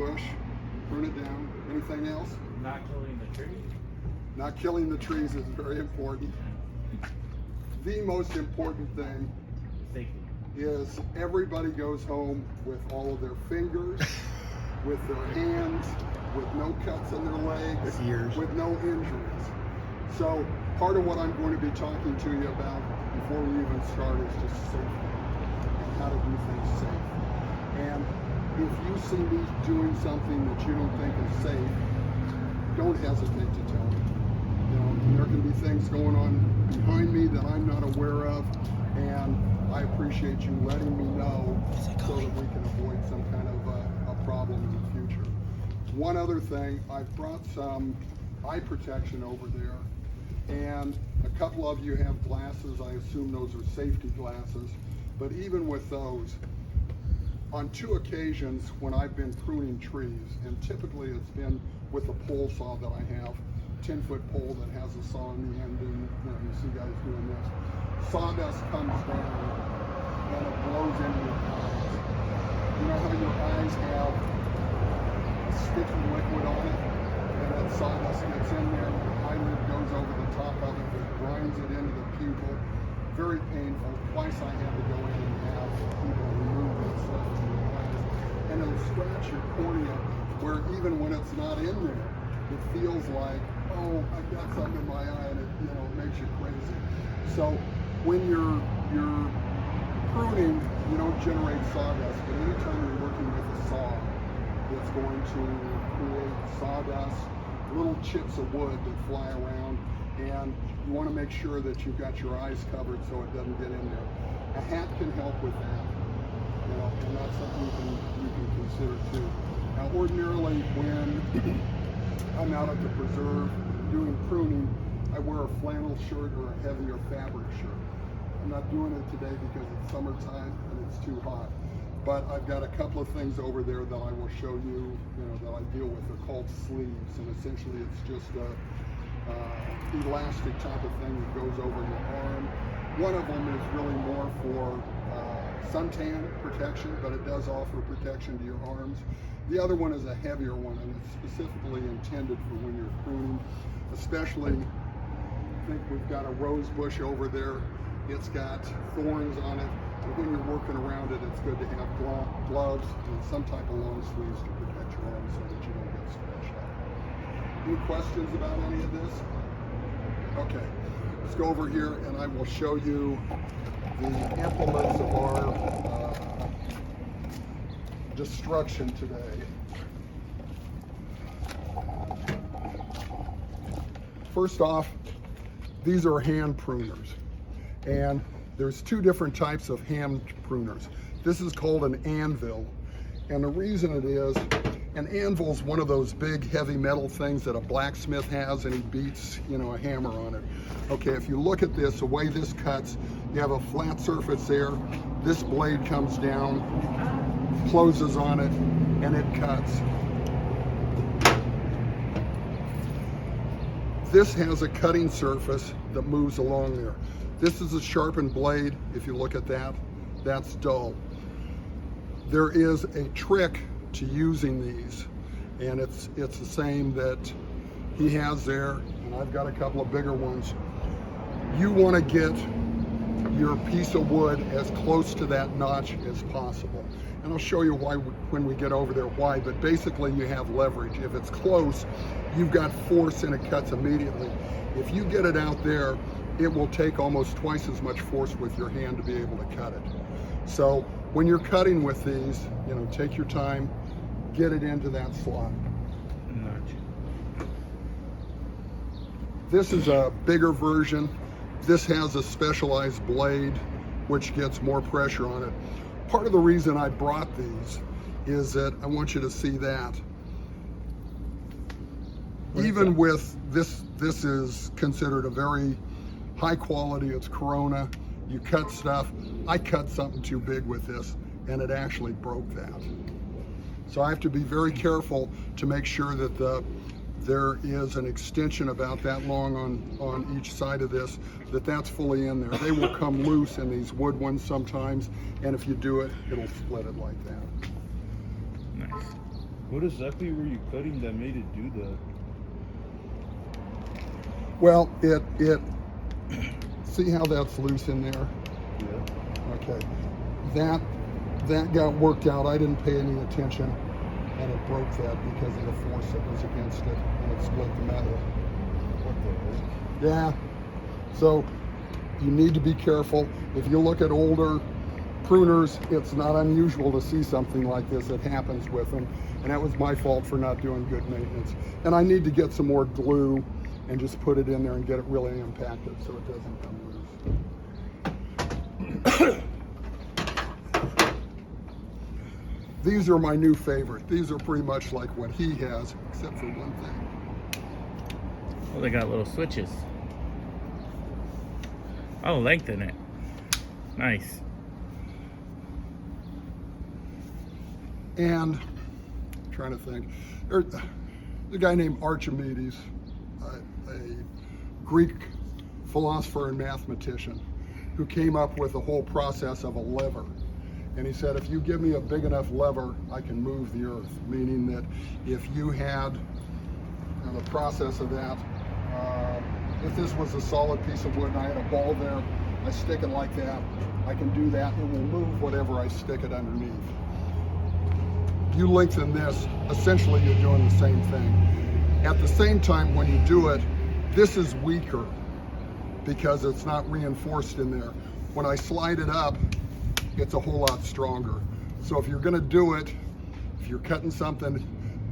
bush, prune it down. Anything else? Not killing the tree. Not killing the trees is very important. The most important thing Safety. is everybody goes home with all of their fingers, with their hands, with no cuts on their legs, with no injuries. So part of what I'm going to be talking to you about before we even start is just safety and how to do things safe. And if you see me doing something that you don't think is safe, don't hesitate to tell me. You know, there can be things going on behind me that I'm not aware of, and I appreciate you letting me know so that we can avoid some kind of a problem in the future. One other thing, I've brought some eye protection over there, and a couple of you have glasses. I assume those are safety glasses, but even with those, on 2 occasions when I've been pruning trees, and typically it's been with a pole saw that I have, 10-foot pole that has a saw on the end, and you see guys doing this. Sawdust comes down and it blows into your eyes. You know how your eyes have sticky liquid on it, and that sawdust gets in there, and the eyelid goes over the top of it, it grinds it into the pupil. Very painful. Twice I had to go in and have people remove that stuff from your eyes. And it'll scratch your cornea, where even when it's not in there, it feels like, oh, I've got something in my eye, and it, it makes you crazy. So when you're pruning, you don't generate sawdust, but anytime you're working with a saw, it's going to create sawdust, little chips of wood that fly around, and you want to make sure that you've got your eyes covered so it doesn't get in there. A hat can help with that, and that's something you can consider too. Now, ordinarily when I'm out at the preserve doing pruning, I wear a flannel shirt or a heavier fabric shirt. I'm not doing it today because it's summertime and it's too hot. But I've got a couple of things over there that I will show you, that I deal with. They're called sleeves, and essentially it's just a elastic type of thing that goes over your arm. One of them is really more for suntan protection, but it does offer protection to your arms. The other one is a heavier one, and it's specifically intended for when you're pruning, especially, I think we've got a rose bush over there. It's got thorns on it, and when you're working around it, it's good to have gloves and some type of long sleeves to protect your arms so that you don't get scratched up. Any questions about any of this? Okay, let's go over here and I will show you the implements of our destruction today. First off, these are hand pruners, and there's 2 different types of hand pruners. This is called an anvil, and the reason it is, an anvil is one of those big heavy metal things that a blacksmith has, and he beats, a hammer on it. Okay, if you look at this, the way this cuts, you have a flat surface there. This blade comes down, closes on it, and it cuts. This has a cutting surface that moves along there. This is a sharpened blade. If you look at that, that's dull. There is a trick to using these, and it's the same that he has there, and I've got a couple of bigger ones. You want to get your piece of wood as close to that notch as possible, and I'll show you why when we get over there why, but basically you have leverage. If it's close, you've got force and it cuts immediately. If you get it out there, it will take almost twice as much force with your hand to be able to cut it. So when you're cutting with these, take your time, get it into that slot. This is a bigger version. This has a specialized blade which gets more pressure on it. Part of the reason I brought these is that I want you to see that. Even with this is considered a very high quality, it's Corona. You cut stuff. I cut something too big with this, and it actually broke that. So I have to be very careful to make sure that there is an extension about that long on each side of this, that's fully in there. They will come loose in these wood ones sometimes, and if you do it, it'll split it like that. Nice. What exactly were you cutting that made it do that? Well, it see how that's loose in there? Yeah. Okay. That got worked out. I didn't pay any attention, and it broke that because of the force that was against it, and it split the metal. What the heck? Yeah. So you need to be careful. If you look at older pruners, it's not unusual to see something like this. It happens with them, and that was my fault for not doing good maintenance. And I need to get some more glue and just put it in there and get it really impacted so it doesn't come loose. These are my new favorite. These are pretty much like what he has, except for one thing. Well, they got little switches. Oh, lengthen it. Nice. And I'm trying to think, there's a guy named Archimedes, a Greek philosopher and mathematician, who came up with the whole process of a lever. And he said, if you give me a big enough lever, I can move the earth. Meaning that if you had the process of that, if this was a solid piece of wood and I had a ball there, I stick it like that, I can do that. It will move whatever I stick it underneath. You lengthen this, essentially you're doing the same thing. At the same time, when you do it, this is weaker because it's not reinforced in there. When I slide it up, it's a whole lot stronger. So if you're gonna do it, if you're cutting something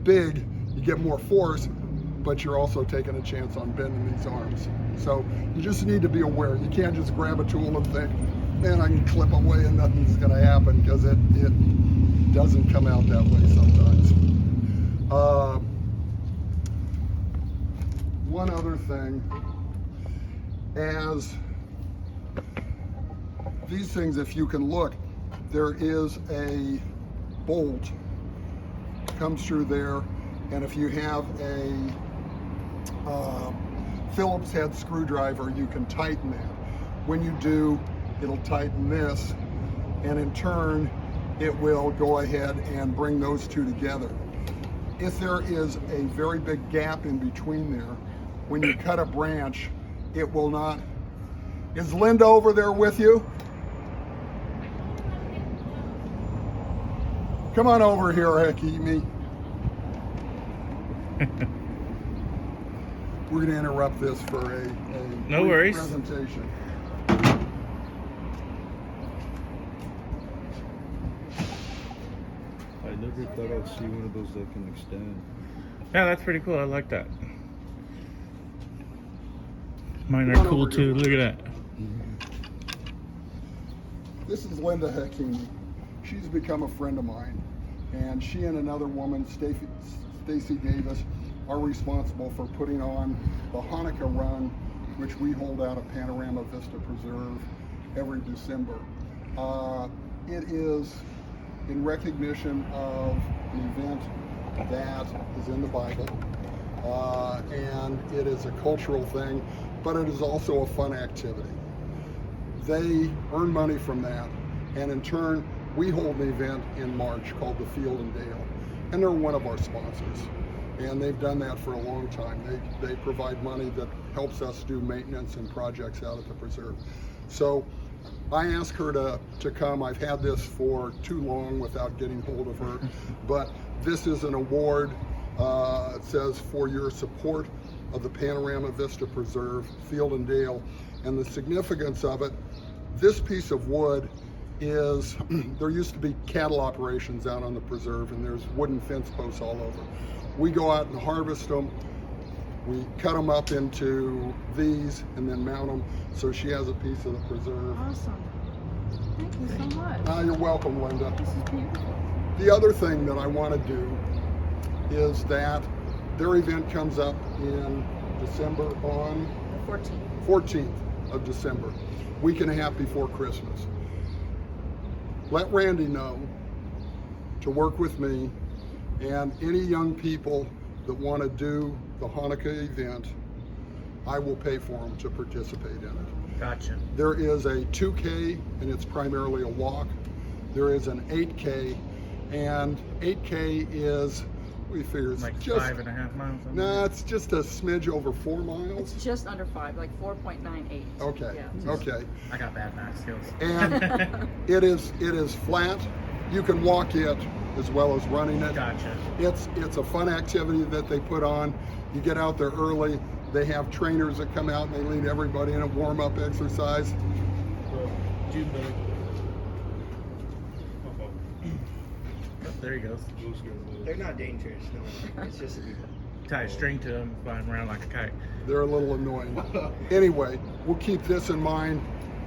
big, you get more force, but you're also taking a chance on bending these arms. So you just need to be aware. You can't just grab a tool and think, man, I can clip away and nothing's gonna happen, because it doesn't come out that way sometimes. One other thing, as these things, if you can look, there is a bolt comes through there, and if you have a Phillips head screwdriver, you can tighten that. When you do, it'll tighten this, and in turn, it will go ahead and bring those two together. If there is a very big gap in between there, when you cut a branch, it will not. Is Linda over there with you? Come on over here, Hakimi. We're gonna interrupt this for a No worries. presentation. I never thought I'd see one of those that can extend. Yeah, that's pretty cool. I like that. Mine Come are on cool over too. here. Look at that. This is Linda Hakimi. She's become a friend of mine, and she and another woman, Stacy Davis, are responsible for putting on the Hanukkah run, which we hold out at Panorama Vista Preserve every December. It is in recognition of an event that is in the Bible, and it is a cultural thing, but it is also a fun activity. They earn money from that, and in turn, we hold an event in March called the Field and Dale, and they're one of our sponsors, and they've done that for a long time. They provide money that helps us do maintenance and projects out at the preserve. So I asked her to come. I've had this for too long without getting hold of her, but this is an award. It says for your support of the Panorama Vista Preserve, Field and Dale, and the significance of it, this piece of wood is, there used to be cattle operations out on the preserve, and there's wooden fence posts all over. We go out and harvest them. We cut them up into these and then mount them, so she has a piece of the preserve. Awesome. Thank you so much. You're welcome, Linda. This is beautiful. The other thing that I want to do is that their event comes up in December on The 14th. 14th of December, week and a half before Christmas. Let Randy know to work with me, and any young people that want to do the Hanukkah event, I will pay for them to participate in it. Gotcha. There is a 2K, and it's primarily a walk. There is an 8K, and 8K is We figure it's Like just 5.5 miles. something? nah, it's just a smidge over 4 miles. It's just under 5, like 4.98. Okay, Yeah. okay. I got bad math skills. And it is flat. You can walk it as well as running it. Gotcha. It's a fun activity that they put on. You get out there early. They have trainers that come out and they lead everybody in a warm-up exercise. Oh, there he goes. They're not dangerous, no. It's just Tie a string to him, fly him around like a kite. They're a little annoying. Anyway, we'll keep this in mind.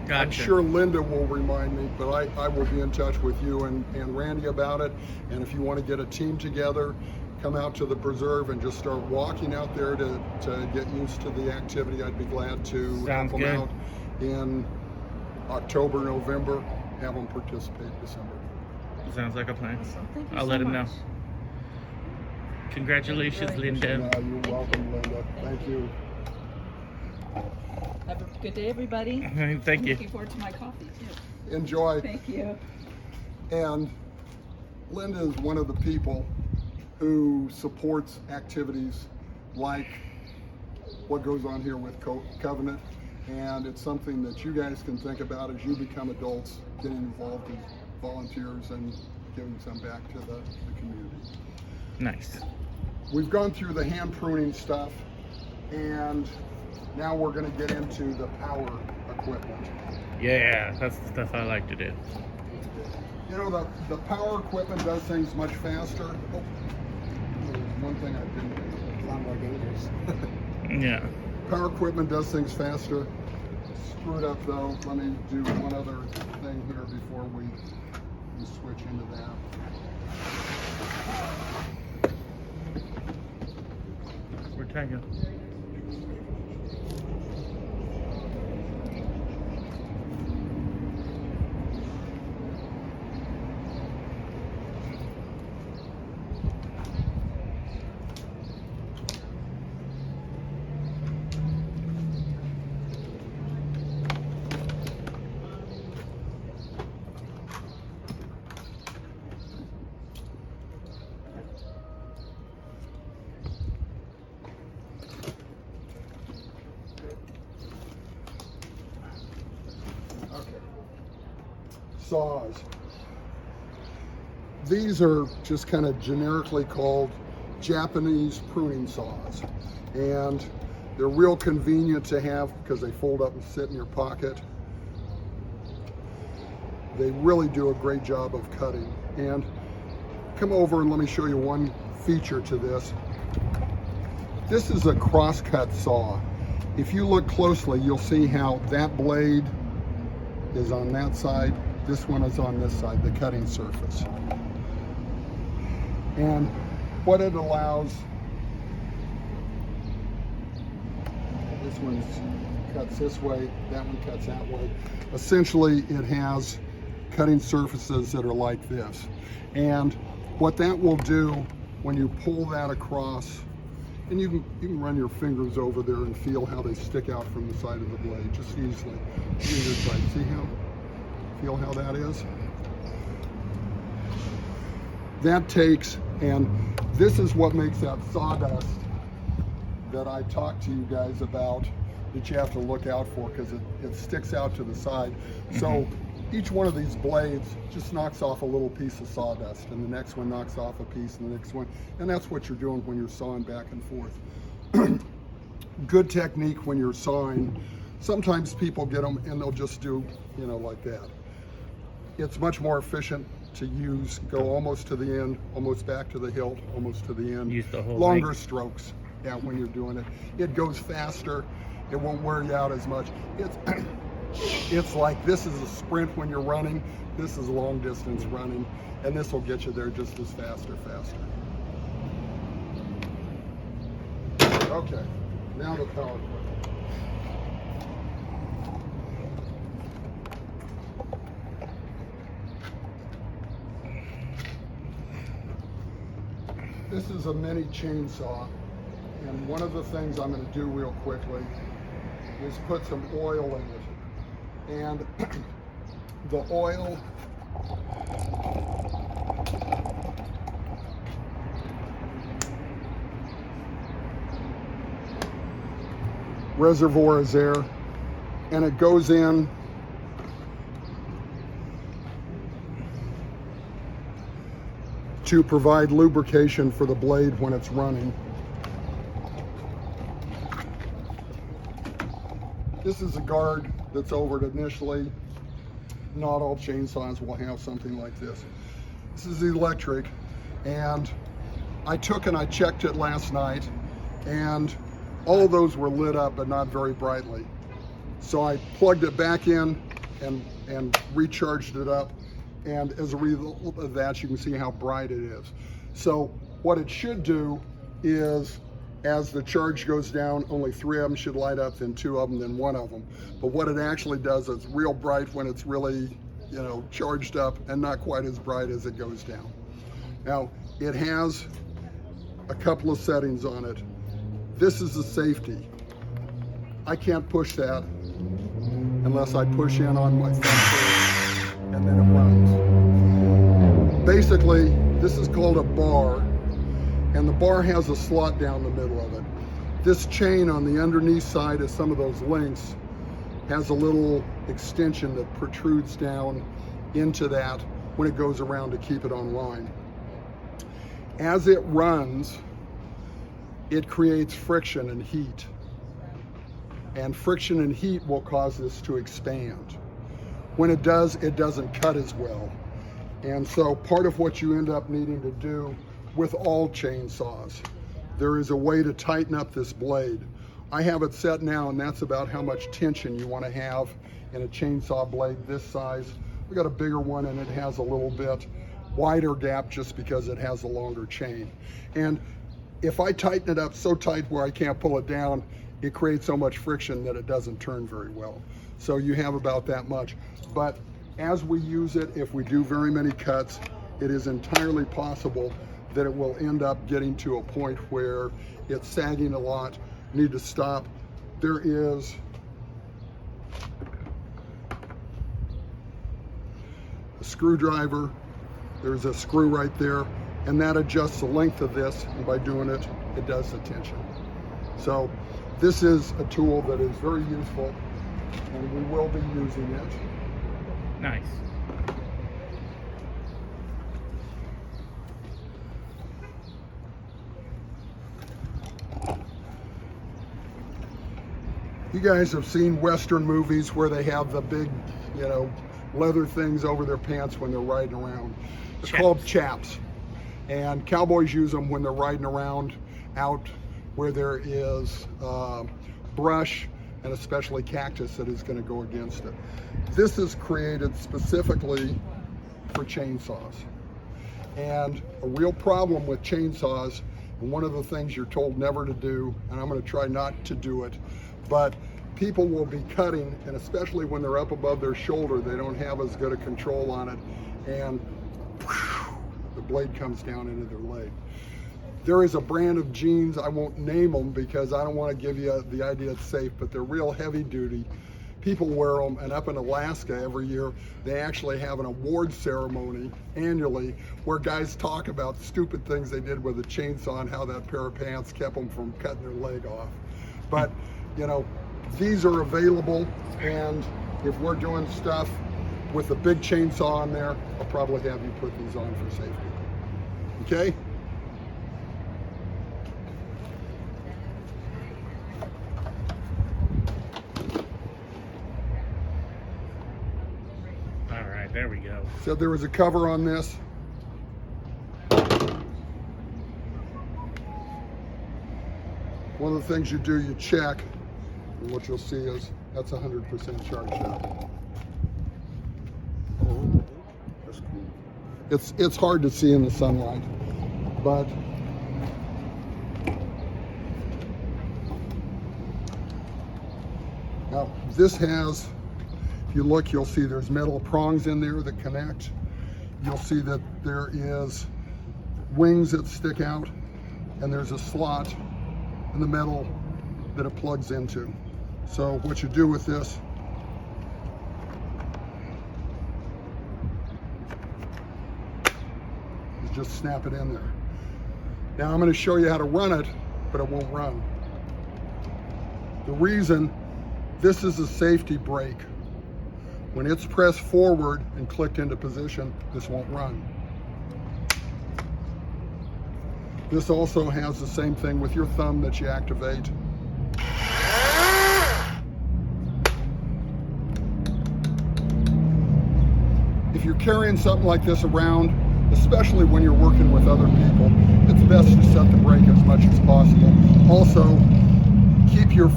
Gotcha. I'm sure Linda will remind me, but I will be in touch with you and Randy about it. And if you want to get a team together, come out to the preserve and just start walking out there to get used to the activity. I'd be glad to Sounds help them good. out in October, November, have them participate December. Sounds like a plan. Awesome. Thank you I'll so let him know. much. Congratulations, Really Linda. You're welcome, Linda. Thank you. Have a good day, everybody. Thank I'm you. looking forward to my coffee, too. Enjoy. Thank you. And Linda is one of the people who supports activities like what goes on here with Covenant. And it's something that you guys can think about as you become adults, getting involved in volunteers and giving some back to the community. Nice. We've gone through the hand pruning stuff, and now we're going to get into the power equipment. Yeah, that's the stuff I like to do. You know, the power equipment does things much faster. Oh, there's one thing I didn't do. a lot more dangerous. Yeah. Power equipment does things faster. Screwed up though. Let me do one other thing here before we switch into that. Where'd Ty go? Saws. These are just kind of generically called Japanese pruning saws, and they're real convenient to have because they fold up and sit in your pocket. They really do a great job of cutting. And come over and let me show you one feature to this. This is a cross-cut saw. If you look closely, you'll see how that blade is on that side. This one is on this side, the cutting surface. And what it allows, this one cuts this way, that one cuts that way. Essentially, it has cutting surfaces that are like this. And what that will do when you pull that across, and you can run your fingers over there and feel how they stick out from the side of the blade, just easily. Either side. See how? Feel how that is? That takes, and this is what makes that sawdust that I talked to you guys about that you have to look out for because it sticks out to the side. So each one of these blades just knocks off a little piece of sawdust, and the next one knocks off a piece, and the next one, and that's what you're doing when you're sawing back and forth. Good technique when you're sawing. Sometimes people get them and they'll just do, you know, like that. It's much more efficient to use, go almost to the end, almost back to the hilt, almost to the end. Use the whole Longer length. strokes, yeah, when you're doing it. It goes faster, it won't wear you out as much. It's like this is a sprint when you're running, this is long distance running, and this will get you there just as faster. Okay, now the power equipment. This is a mini chainsaw, and one of the things I'm going to do real quickly is put some oil in it. And the oil, reservoir is there, and it goes in to provide lubrication for the blade when it's running. This is a guard that's over it initially. Not all chainsaws will have something like this. This is electric, and I took and I checked it last night, and all of those were lit up, but not very brightly. So I plugged it back in and recharged it up, and as a result of that, you can see how bright it is. So what it should do is, as the charge goes down, only 3 of them should light up, then 2 of them, then 1 of them. But what it actually does is real bright when it's really, you know, charged up, and not quite as bright as it goes down. Now, it has a couple of settings on it. This is the safety. I can't push that unless I push in on my thumb first, and then it runs. Basically, this is called a bar, and the bar has a slot down the middle of it. This chain on the underneath side of some of those links has a little extension that protrudes down into that when it goes around to keep it online. As it runs, it creates friction and heat. And friction and heat will cause this to expand. When it does, it doesn't cut as well. And so part of what you end up needing to do with all chainsaws, there is a way to tighten up this blade. I have it set now, and that's about how much tension you want to have in a chainsaw blade this size. We got a bigger one, and it has a little bit wider gap just because it has a longer chain. And if I tighten it up so tight where I can't pull it down, it creates so much friction that it doesn't turn very well. So you have about that much. But as we use it, if we do very many cuts, it is entirely possible that it will end up getting to a point where it's sagging a lot, need to stop. There is a screwdriver, there's a screw right there, and that adjusts the length of this, and by doing it, it does the tension. So this is a tool that is very useful, and we will be using it. Nice. You guys have seen Western movies where they have the big, you know, leather things over their pants when they're riding around. It's called chaps. And cowboys use them when they're riding around out where there is brush, and especially cactus that is going to go against it. This is created specifically for chainsaws. And a real problem with chainsaws, and one of the things you're told never to do, and I'm going to try not to do it, but people will be cutting, and especially when they're up above their shoulder, they don't have as good a control on it, and the blade comes down into their leg. There is a brand of jeans, I won't name them because I don't want to give you the idea it's safe, but they're real heavy duty. People wear them, and up in Alaska every year, they actually have an award ceremony annually where guys talk about stupid things they did with a chainsaw and how that pair of pants kept them from cutting their leg off. But, you know, these are available, and if we're doing stuff with a big chainsaw on there, I'll probably have you put these on for safety. Okay? All right, there we go. So there was a cover on this. One of the things you do, you check, and what you'll see is that's 100% charged up. Oh, that's cool. It's hard to see in the sunlight, but now this has, if you look, you'll see there's metal prongs in there that connect. You'll see that there is wings that stick out, and there's a slot in the metal that it plugs into. So what you do with this, is just snap it in there. Now I'm going to show you how to run it, but it won't run. The reason, this is a safety brake. When it's pressed forward and clicked into position, this won't run. This also has the same thing with your thumb that you activate. If you're carrying something like this around, especially when you're working with other people, it's best to set the brake as much as possible. Also, keep your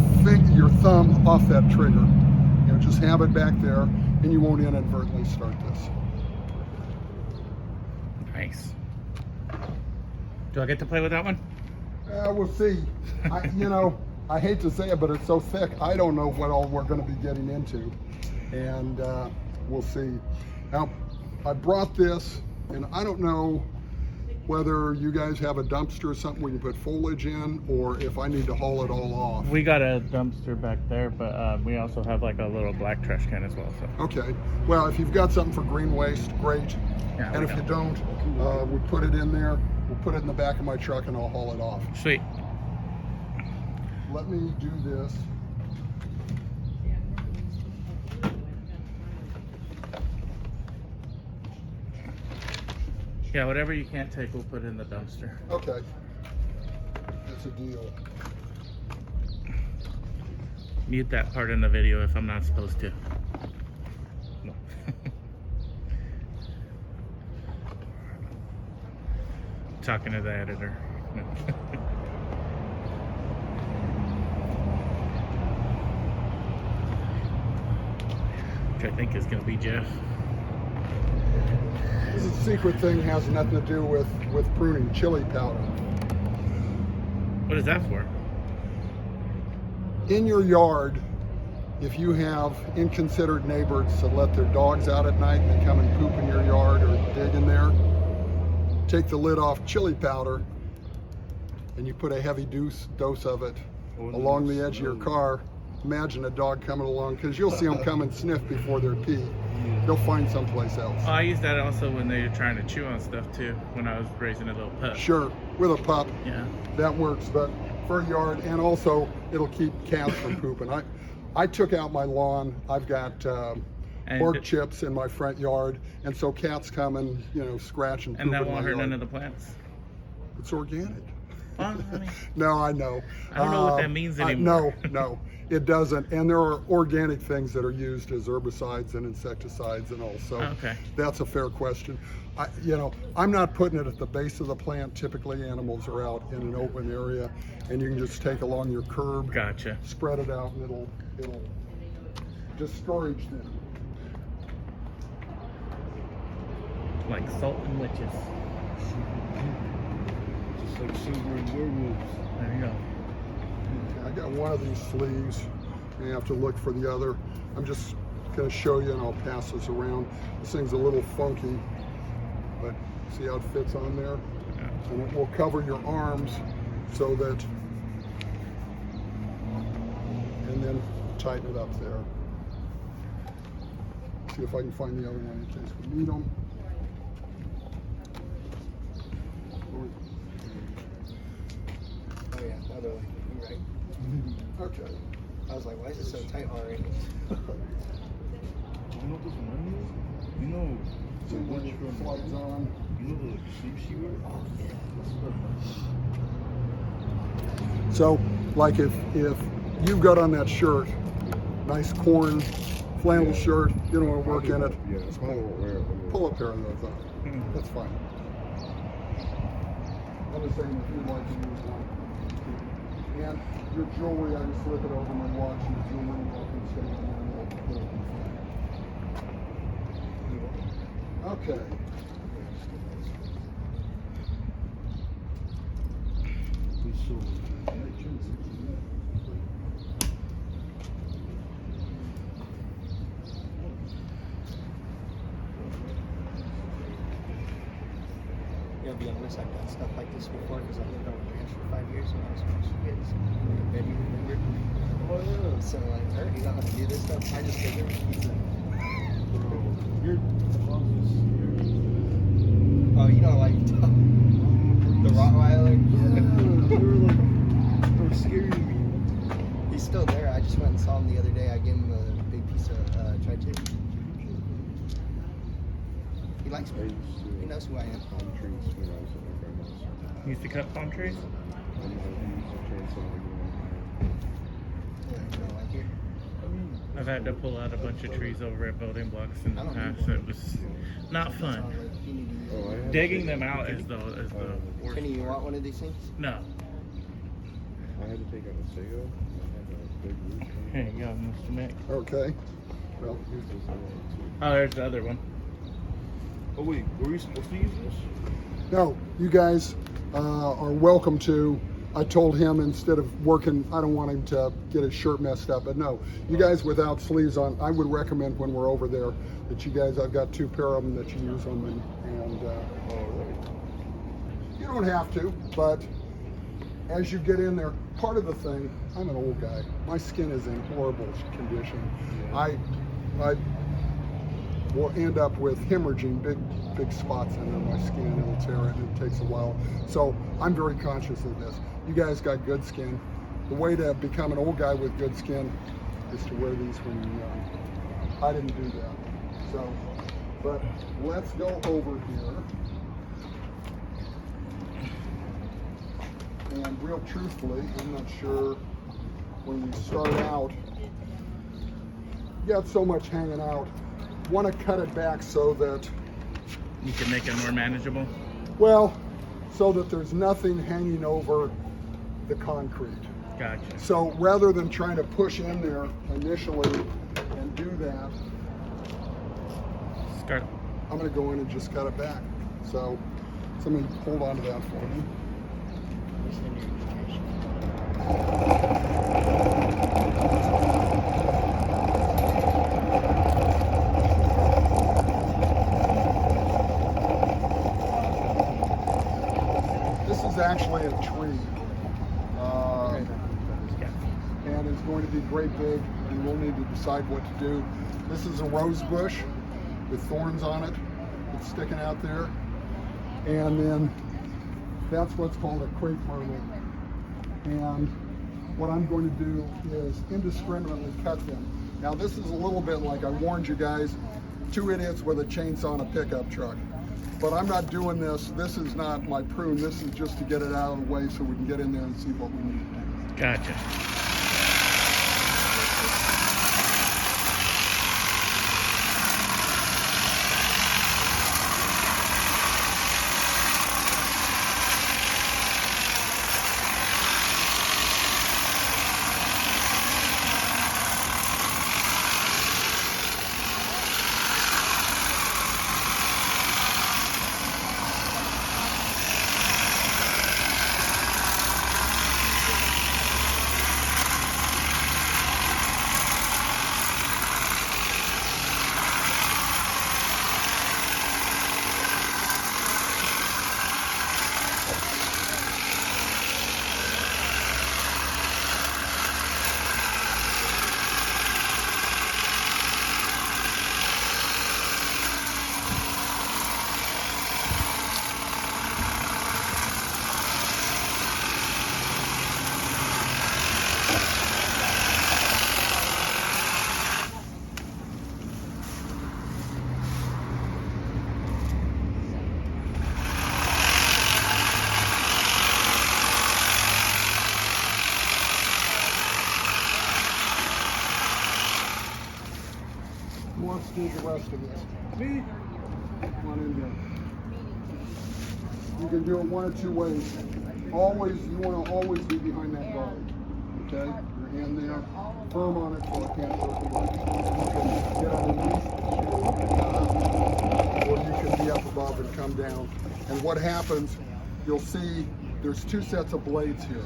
thumb off that trigger. You know, just have it back there, and you won't inadvertently start this. Nice. Do I get to play with that one? We'll see. You know, I hate to say it, but it's so thick. I don't know what all we're going to be getting into, and we'll see. Now, I brought this, and I don't know whether you guys have a dumpster or something we can put foliage in, or if I need to haul it all off. We got a dumpster back there, but we also have like a little black trash can as well. So. Okay. Well, if you've got something for green waste, great. Yeah, and if you don't, we put it in there. We'll put it in the back of my truck, and I'll haul it off. Sweet. Let me do this. Yeah, whatever you can't take, we'll put in the dumpster. Okay. That's a deal. Mute that part in the video if I'm not supposed to. No. Talking to the editor. No. Which I think is going to be Jeff. This is a secret thing, has nothing to do with pruning. Chili powder. What is that for? In your yard, if you have inconsiderate neighbors that let their dogs out at night and they come and poop in your yard or dig in there, take the lid off chili powder and you put a heavy dose of it along the edge of your car. Imagine a dog coming along, because you'll see them come and sniff before they're pee. They'll find someplace else. Oh, I use that also when they're trying to chew on stuff too, when I was raising a little pup. Sure, with a pup, Yeah. that works, but for a yard, and also it'll keep cats from pooping. I took out my lawn. I've got bark chips in my front yard, and so cats come and, you know, scratch and poop And that in my won't hurt yard. none of the plants. It's organic. Well, I mean, No, I know. I don't know what that means anymore. No, it doesn't. And there are organic things that are used as herbicides and insecticides and all. So okay. That's a fair question. You know, I'm not putting it at the base of the plant. Typically, animals are out in an open area, and you can just take along your curb, Gotcha. spread it out, and it'll discourage them. Like salt and witches. Just like silver and werewolves. There you go. I got one of these sleeves. You have to look for the other. I'm just going to show you, and I'll pass this around. This thing's a little funky, but see how it fits on there? Yeah. And it will cover your arms so that, and then tighten it up there. See if I can find the other one in case we need them. Oh yeah, the other way. You're right. Okay. I was like, why is it so tight already? You know what this reminds me of? You know So when it slides on. You know the sleeves she wears? Oh yeah. So, like if you've got on that shirt, nice corn flannel shirt, you don't want to work in it, Yeah, it's kind of wear. pull a pair of those on. That's fine. I'm just saying if you'd like to use one. And your jewelry, I just slip it over my watch and jewelry and can stay on there. Okay. I'll be honest, I've done stuff like this before because I lived on a ranch for 5 years when I was much kids. Maybe you remember. So like, I already know how to do this stuff. I just figured oh, you know, like the Rottweiler? Yeah, they were scaring me. He's still there. He likes I me. used to He knows who I am. palm trees when I was at my grandma's. You used to cut palm trees? And I used to chainsaw like Yeah, you know, like here. I've had to pull out a bunch of trees over at building blocks in the I don't need past. one. It was not It's fun. all like, you need to use Oh, I it. had Digging to them out is the worst. Kenny, you part. want one of these things? No. I had to take out a sago. I had a big root. Here you go, Mr. Mack. Okay. Well, Here's this other one too. Oh, there's the other one. Oh wait, were we supposed to use this? no, you guys are welcome to. I told him instead of working, I don't want him to get his shirt messed up, but no, you guys without sleeves on, I would recommend when we're over there that you guys, I've got 2 pair of them that you use them, and you don't have to, but as you get in there, part of the thing, I'm an old guy. My skin is in horrible condition. I will end up with hemorrhaging, big spots under my skin. It'll tear it, and it takes a while. So I'm very conscious of this. You guys got good skin. The way to become an old guy with good skin is to wear these when you're young. I didn't do that. So, but let's go over here. And real truthfully, I'm not sure when we start out, you got so much hanging out. Want to cut it back so that, You can make it more manageable. well, so that there's nothing hanging over the concrete. Gotcha. So rather than trying to push in there initially and do that, Start. I'm going to go in and just cut it back. So somebody hold on to that for me. This is actually a tree. And it's going to be great big, and we'll need to decide what to do. This is a rose bush with thorns on it. It's sticking out there. And then that's what's called a crepe myrtle. And what I'm going to do is indiscriminately cut them. Now this is a little bit like I warned you guys, 2 idiots with a chainsaw and a pickup truck. But I'm not doing this. This is not my prune. This is just to get it out of the way so we can get in there and see what we need to do. Gotcha. Who wants to do the rest of this? Me. Come on in here. You can do it 1 or 2 ways. Always, you want to always be behind that guard. Okay? Your hand there, firm on it so it can't hurt you. You can get underneath, or you can be up above and come down. And what happens, you'll see there's 2 sets of blades here.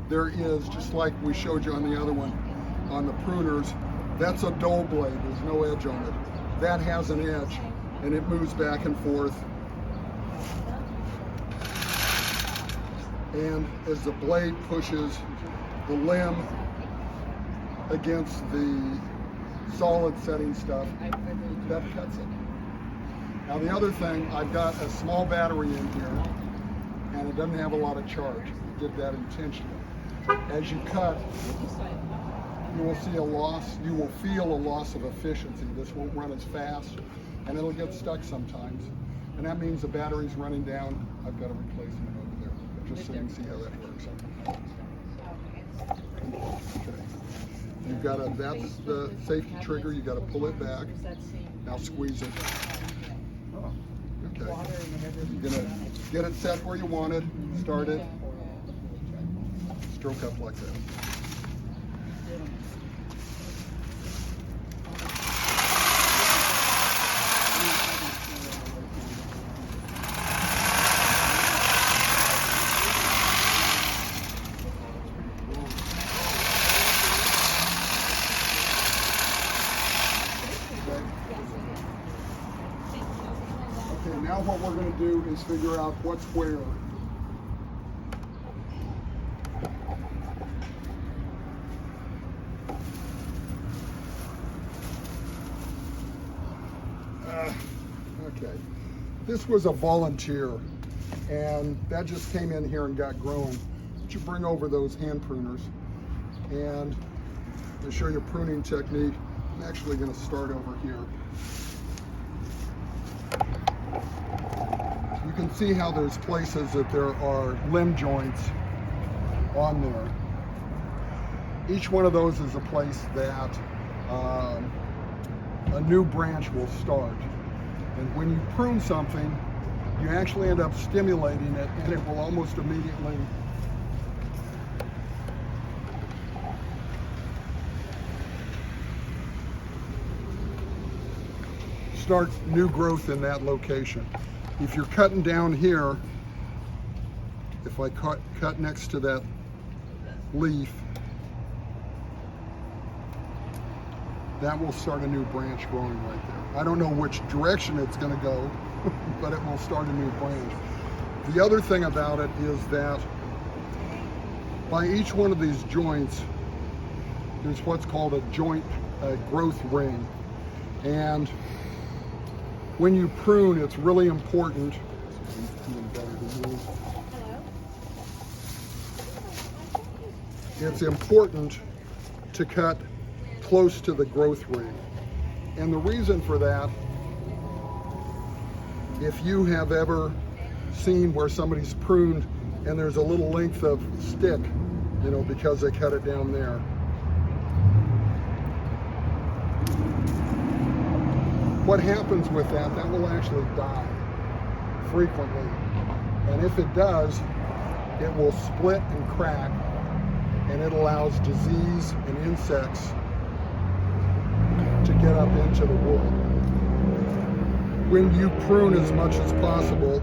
There is, just like we showed you on the other one, on the pruners, that's a dull blade, there's no edge on it. That has an edge, and it moves back and forth. And as the blade pushes the limb against the solid setting stuff, that cuts it. Now the other thing, I've got a small battery in here, and it doesn't have a lot of charge. I did that intentionally. As you cut, you will see a loss, you will feel a loss of efficiency. This won't run as fast, and it'll get stuck sometimes. And that means the battery's running down. I've got a replacement over there, just so you can see how that works. Okay. You've got that's the safety trigger, you got to pull it back. Now squeeze it. Okay. You're gonna get it set where you want it, start it, stroke up like that. Okay, now what we're going to do is figure out what's where. Okay, this was a volunteer, and that just came in here and got growing. But you bring over those hand pruners, and to show you a pruning technique, I'm actually going to start over here. You can see how there's places that there are limb joints on there. Each one of those is a place that a new branch will start. And when you prune something, you actually end up stimulating it, and it will almost immediately start new growth in that location. If you're cutting down here, if I cut next to that leaf, that will start a new branch growing right there. I don't know which direction it's going to go, but it will start a new branch. The other thing about it is that by each one of these joints, there's what's called a joint growth ring. And when you prune, it's really important. It's important to cut close to the growth ring. And the reason for that, if you have ever seen where somebody's pruned and there's a little length of stick, you know, because they cut it down there. What happens with that, that will actually die frequently. And if it does, it will split and crack, and it allows disease and insects to get up into the wood. When you prune as much as possible,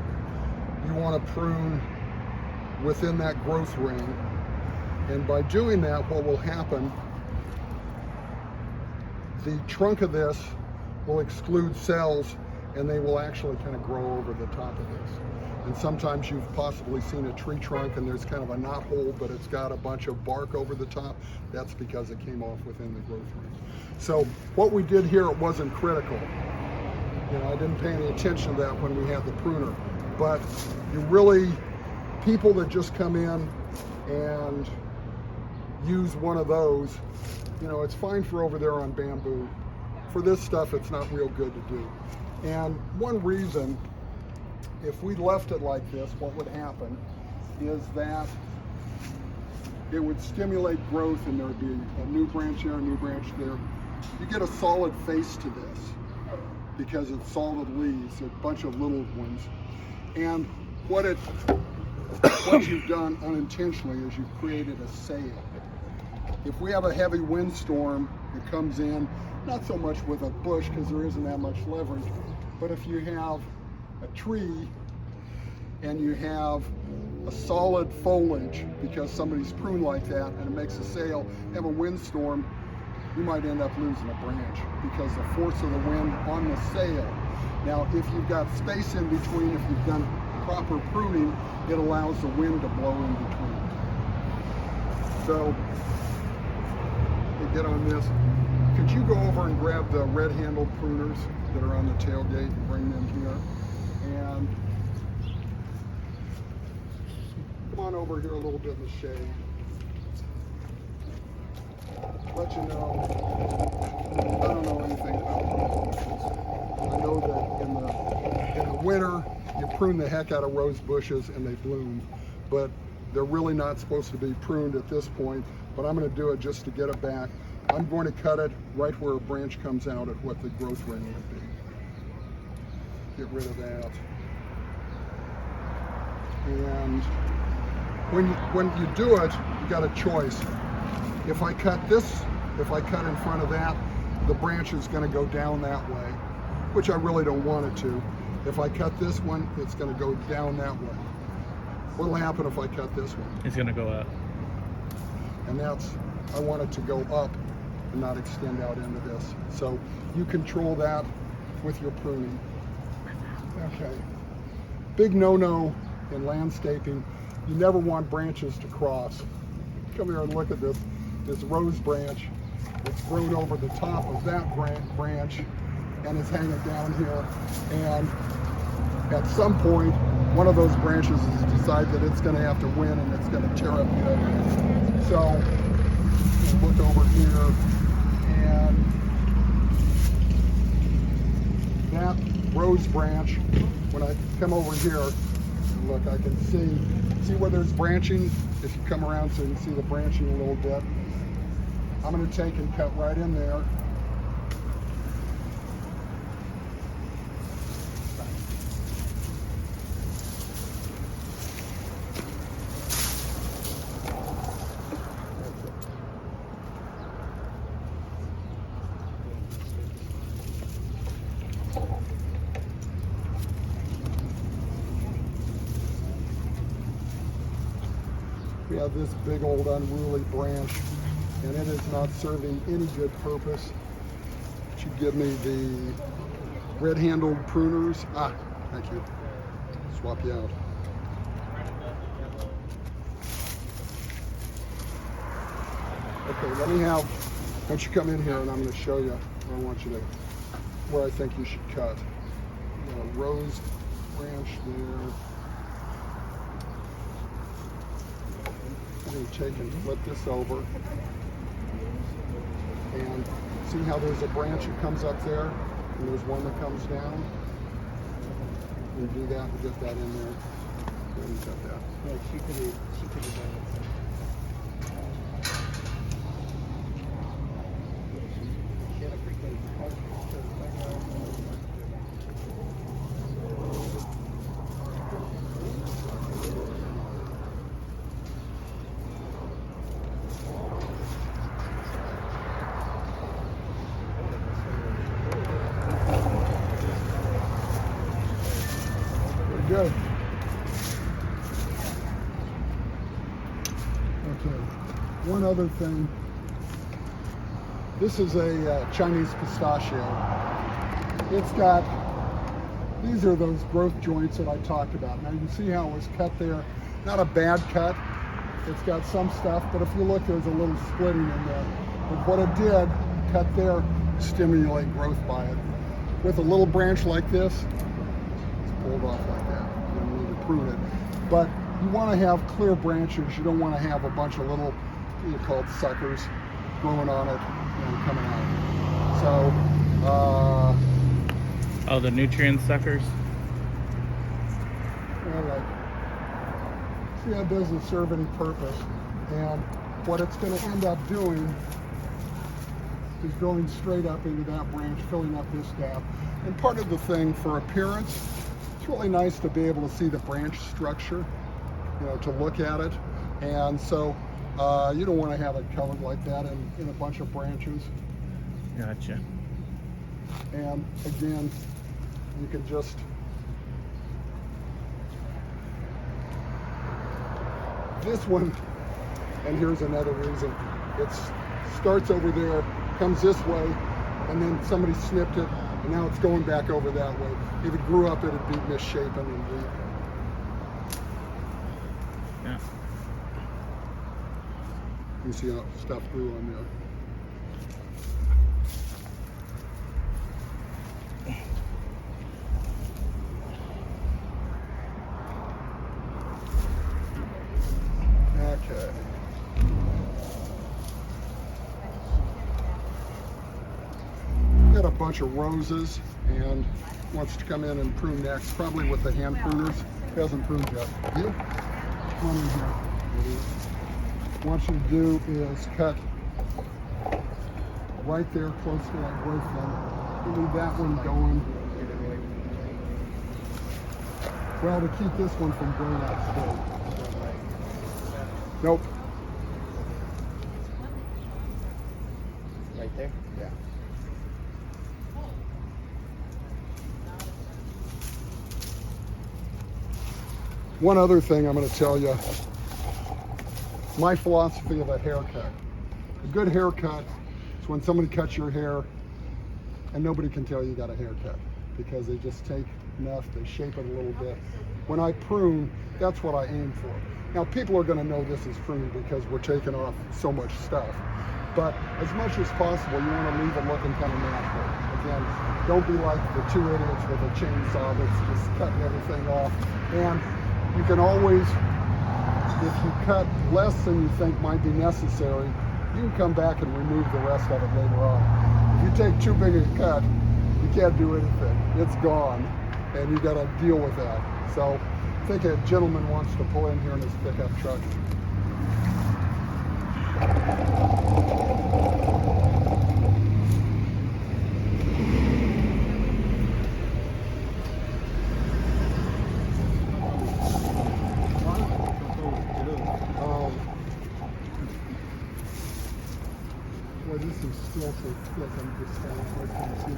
you want to prune within that growth ring. And by doing that, what will happen, the trunk of this will exclude cells, and they will actually kind of grow over the top of this. And sometimes you've possibly seen a tree trunk and there's kind of a knot hole, but it's got a bunch of bark over the top. That's because it came off within the growth ring. So what we did here, it wasn't critical. You know, I didn't pay any attention to that when we had the pruner. But you really, people that just come in and use one of those, you know, it's fine for over there on bamboo. For this stuff, it's not real good to do. And one reason, if we left it like this, what would happen is that it would stimulate growth, and there would be a new branch here, a new branch there. You get a solid face to this because it's solid leaves, a bunch of little ones. And what you've done unintentionally is you've created a sail. If we have a heavy windstorm that comes in, not so much with a bush because there isn't that much leverage, but if you have a tree and you have a solid foliage because somebody's pruned like that and it makes a sail, have a windstorm, you might end up losing a branch because the force of the wind on the sail. Now, if you've got space in between, if you've done proper pruning, it allows the wind to blow in between. So, we get on this. Could you go over and grab the red-handled pruners that are on the tailgate and bring them here? And come on over here a little bit in the shade. let you know, I don't know anything about rose bushes. I know that in the winter, you prune the heck out of rose bushes and they bloom, but they're really not supposed to be pruned at this point, but I'm going to do it just to get it back. I'm going to cut it right where a branch comes out at what the growth ring would be. Get rid of that. And when you do it, you got a choice. If I cut in front of that, the branch is going to go down that way, which I really don't want it to. If I cut this one, it's going to go down that way. What'll happen if I cut this one? It's going to go up. And I want it to go up and not extend out into this. So you control that with your pruning. Okay. Big no-no in landscaping, you never want branches to cross. Come here and look at this rose branch. It's grown over the top of that branch and is hanging down here. And at some point, one of those branches has decided that it's going to have to win and it's going to tear up the other. So, look over here, and that rose branch, when I come over here, look, I can see where there's branching. If you come around so you can see the branching a little bit, I'm going to take and cut right in there. We have this big old unruly branch, and it is not serving any good purpose. It should give me the red-handled pruners. Thank you. Swap you out. Okay, let me have, why don't you come in here and I'm going to show you where I think you should cut. Rose branch there. I'm going to take and flip this over, and see how there's a branch that comes up there and there's one that comes down. We do that and get that in there. And cut that. Yeah, she could have done it. Good. Okay. One other thing. This is a Chinese pistachio. It's got, these are those growth joints that I talked about. Now you can see how it was cut there. Not a bad cut. It's got some stuff, but if you look, there's a little splitting in there. But what it did, cut there, stimulate growth by it. With a little branch like this, it's pulled off like that. You don't need to prune it. But you want to have clear branches. You don't want to have a bunch of little, what you call it, suckers growing on it and coming out. So, oh, the nutrient suckers? See, that doesn't serve any purpose. And what it's going to end up doing is going straight up into that branch, filling up this gap. And part of the thing for appearance, it's really nice to be able to see the branch structure, to look at it. And so you don't want to have it covered like that in a bunch of branches. Gotcha. And again, you can just this one, and here's another reason. It starts over there, comes this way, and then somebody snipped it, and now it's going back over that way. If it grew up, it'd be misshapen and weak. Yeah. You see how stuff grew on there. Okay. bunch of roses and wants to come in and prune next, probably with the hand pruners. Hasn't pruned yet. You? Come on in here. What I want you to do is cut right there close to that growth line. You leave that one going. Well, to keep this one from growing out straight. Nope. Right there? Yeah. One other thing I'm going to tell you. My philosophy of a haircut. A good haircut is when somebody cuts your hair and nobody can tell you got a haircut because they just take enough, they shape it a little bit. When I prune, that's what I aim for. Now people are going to know this is pruning because we're taking off so much stuff. But as much as possible, you want to leave it looking kind of natural. Again, don't be like the two idiots with a chainsaw that's just cutting everything off. And you can always, if you cut less than you think might be necessary, you can come back and remove the rest of it later on. If you take too big a cut, you can't do anything. It's gone, and you got to deal with that. So I think a gentleman wants to pull in here in his pickup truck. Boy, this is still so thick. I'm just kind of hard to see.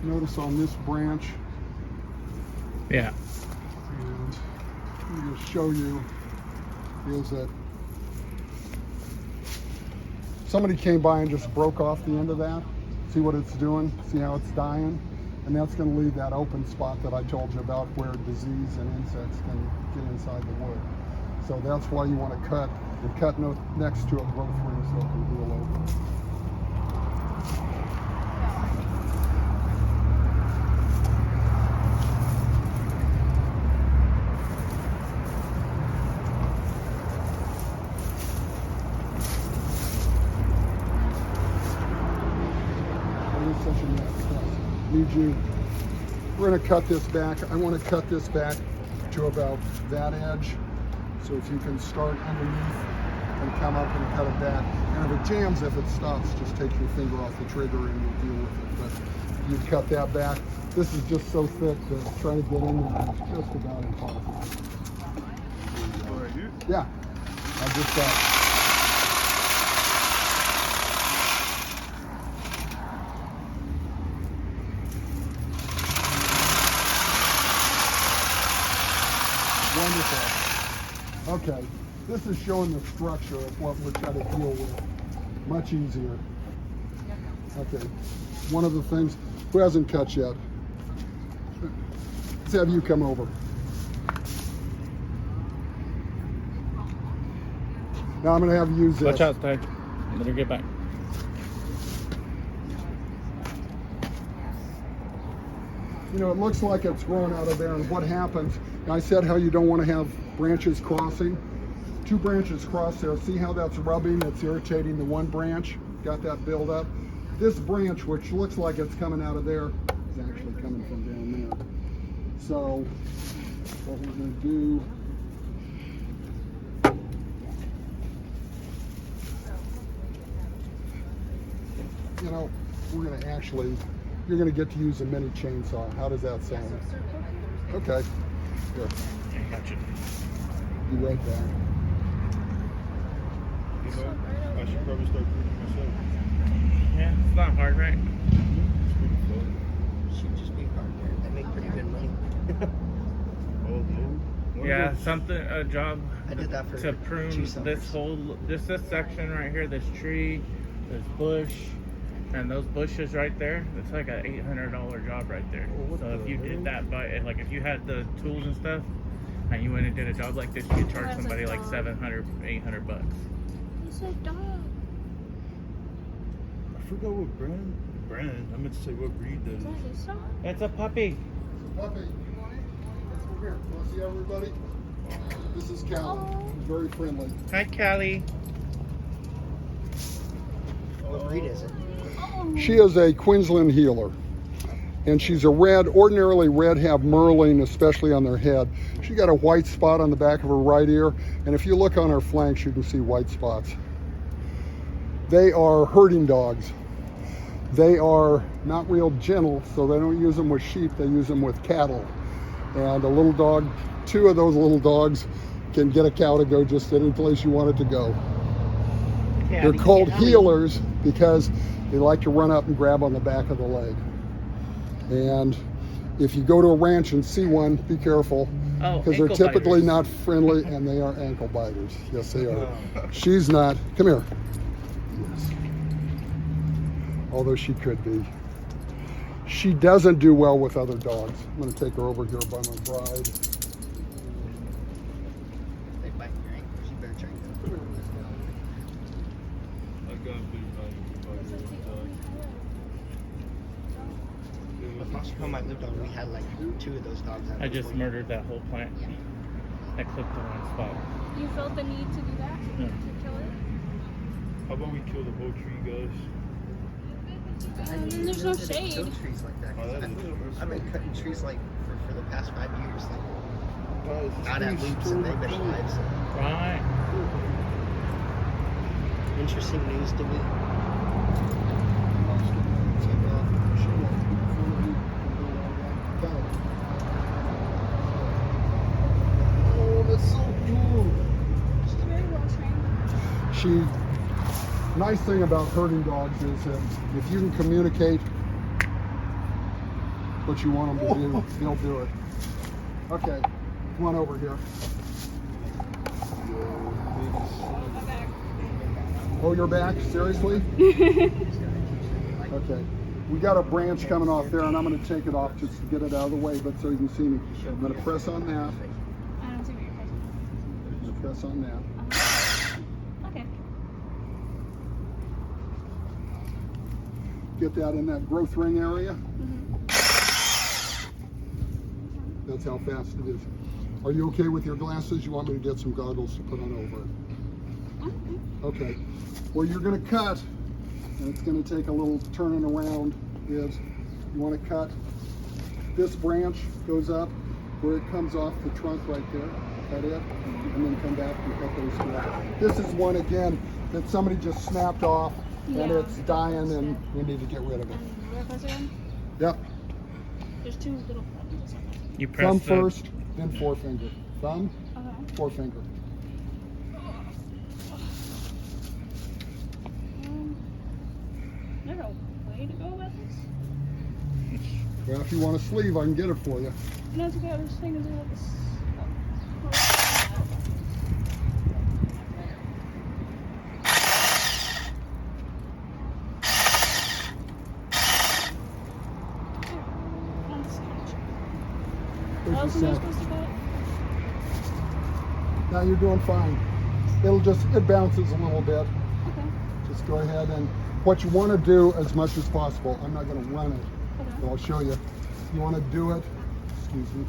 Notice on this branch, Yeah. and I'm going to show you, is that somebody came by and just broke off the end of that. See what it's doing? See how it's dying? And that's going to leave that open spot that I told you about where disease and insects can get inside the wood. So that's why you want to cut and cut next to a growth ring so it can heal over. Such a nice cut. Need you. We're going to cut this back. I want to cut this back to about that edge. So if you can start underneath and come up and cut it back. And if it jams, if it stops, just take your finger off the trigger and you'll deal with it. But you cut that back. This is just so thick that trying to get in there is just about impossible. Yeah. I just wonderful. Okay, this is showing the structure of what we're trying to deal with. Much easier. Okay, one of the things, who hasn't cut yet? Let's have you come over. Now I'm going to have you use this. Watch out, Ty. Let her get back. You know, it looks like it's growing out of there, and what happens, I said how you don't want to have branches crossing. Two branches cross there. See how that's rubbing, it's irritating the one branch? Got that build up? This branch, which looks like it's coming out of there, is actually coming from down there. So, what we're going to do, you know, we're going to actually, you're going to get to use a mini chainsaw. How does that sound? Okay. Here. I got you. Be right back. You know, I should probably start pruning myself. Yeah, it's not hard, right? It's pretty fun. Should just be hard there. They make pretty good money. Oh, no. Yeah, a job I did that for to prune 2 this summers. whole, this section right here, this tree, this bush, and those bushes right there. It's like an $800 job right there. Oh, what So if the you hell? did that by, like if you had the tools and stuff, And you went and did a job like this, you could charge somebody like 700, 800 bucks. It's a dog. I forgot what brand. I meant to say what breed that Is that is. his dog? It's a puppy. Puppy, let's go here. Want to see everybody? This is Callie. She's very friendly. Hi, Callie. What breed is it? She is a Queensland healer. And she's a red. Ordinarily, red have merling, especially on their head. She got a white spot on the back of her right ear. And if you look on her flanks, you can see white spots. They are herding dogs. They are not real gentle, so they don't use them with sheep. They use them with cattle. And a little dog, 2 of those little dogs can get a cow to go just any place you want it to go. They're called healers because they like to run up and grab on the back of the leg. And if you go to a ranch and see one, be careful, Oh, because they're ankle typically biters. not friendly, and they are ankle biters. Yes, they are. She's not. Come here. Yes. Although she could be. She doesn't do well with other dogs. I'm going to take her over here by my bride. They bite your ankles. You better check them. I got bit by The foster home I lived on, we had like 2 of those dogs. I just murdered that whole plant. I clipped the one spot. You felt the need to do that? Yeah. To kill it? How about we kill the whole tree, guys? There's no shade. Kill trees like that. 'Cause Oh, that is true. I've been cutting trees like for the past 5 years, like Guys, out at loops and neighbors' lives. Right. Interesting news to me. Oh, that's so cool. She's very well trained. Nice thing about herding dogs is that if you can communicate what you want them to do, they'll do it. Okay, come on over here. Oh, you're back? Seriously? Okay. We got a branch coming off there, and I'm going to take it off just to get it out of the way, but so you can see me. I'm going to press on that. I don't see what you're pressing. I'm going to press on that. Okay. Get that in that growth ring area. That's how fast it is. Are you okay with your glasses? You want me to get some goggles to put on over it? Okay. Where you're going to cut, and it's going to take a little turning around, is you want to cut this branch, goes up where it comes off the trunk right there. Cut it, and then come back and cut those two. This is one, again, that somebody just snapped off, and Yeah. it's dying, and we need to get rid of it. And where press again? Yep. There's 2 little buttons. You press Thumb the, first, then forefinger. Thumb, Okay. forefinger. There's a way to go about this? Well, if you want a sleeve, I can get it for you. No, it's okay. I was thinking about this. There's How else the am I sound. supposed to cut it? Now you're doing fine. It bounces a little bit. Okay. Just go ahead, and what you want to do as much as possible, I'm not going to run it, but Okay. I'll show you. You want to do it, excuse me,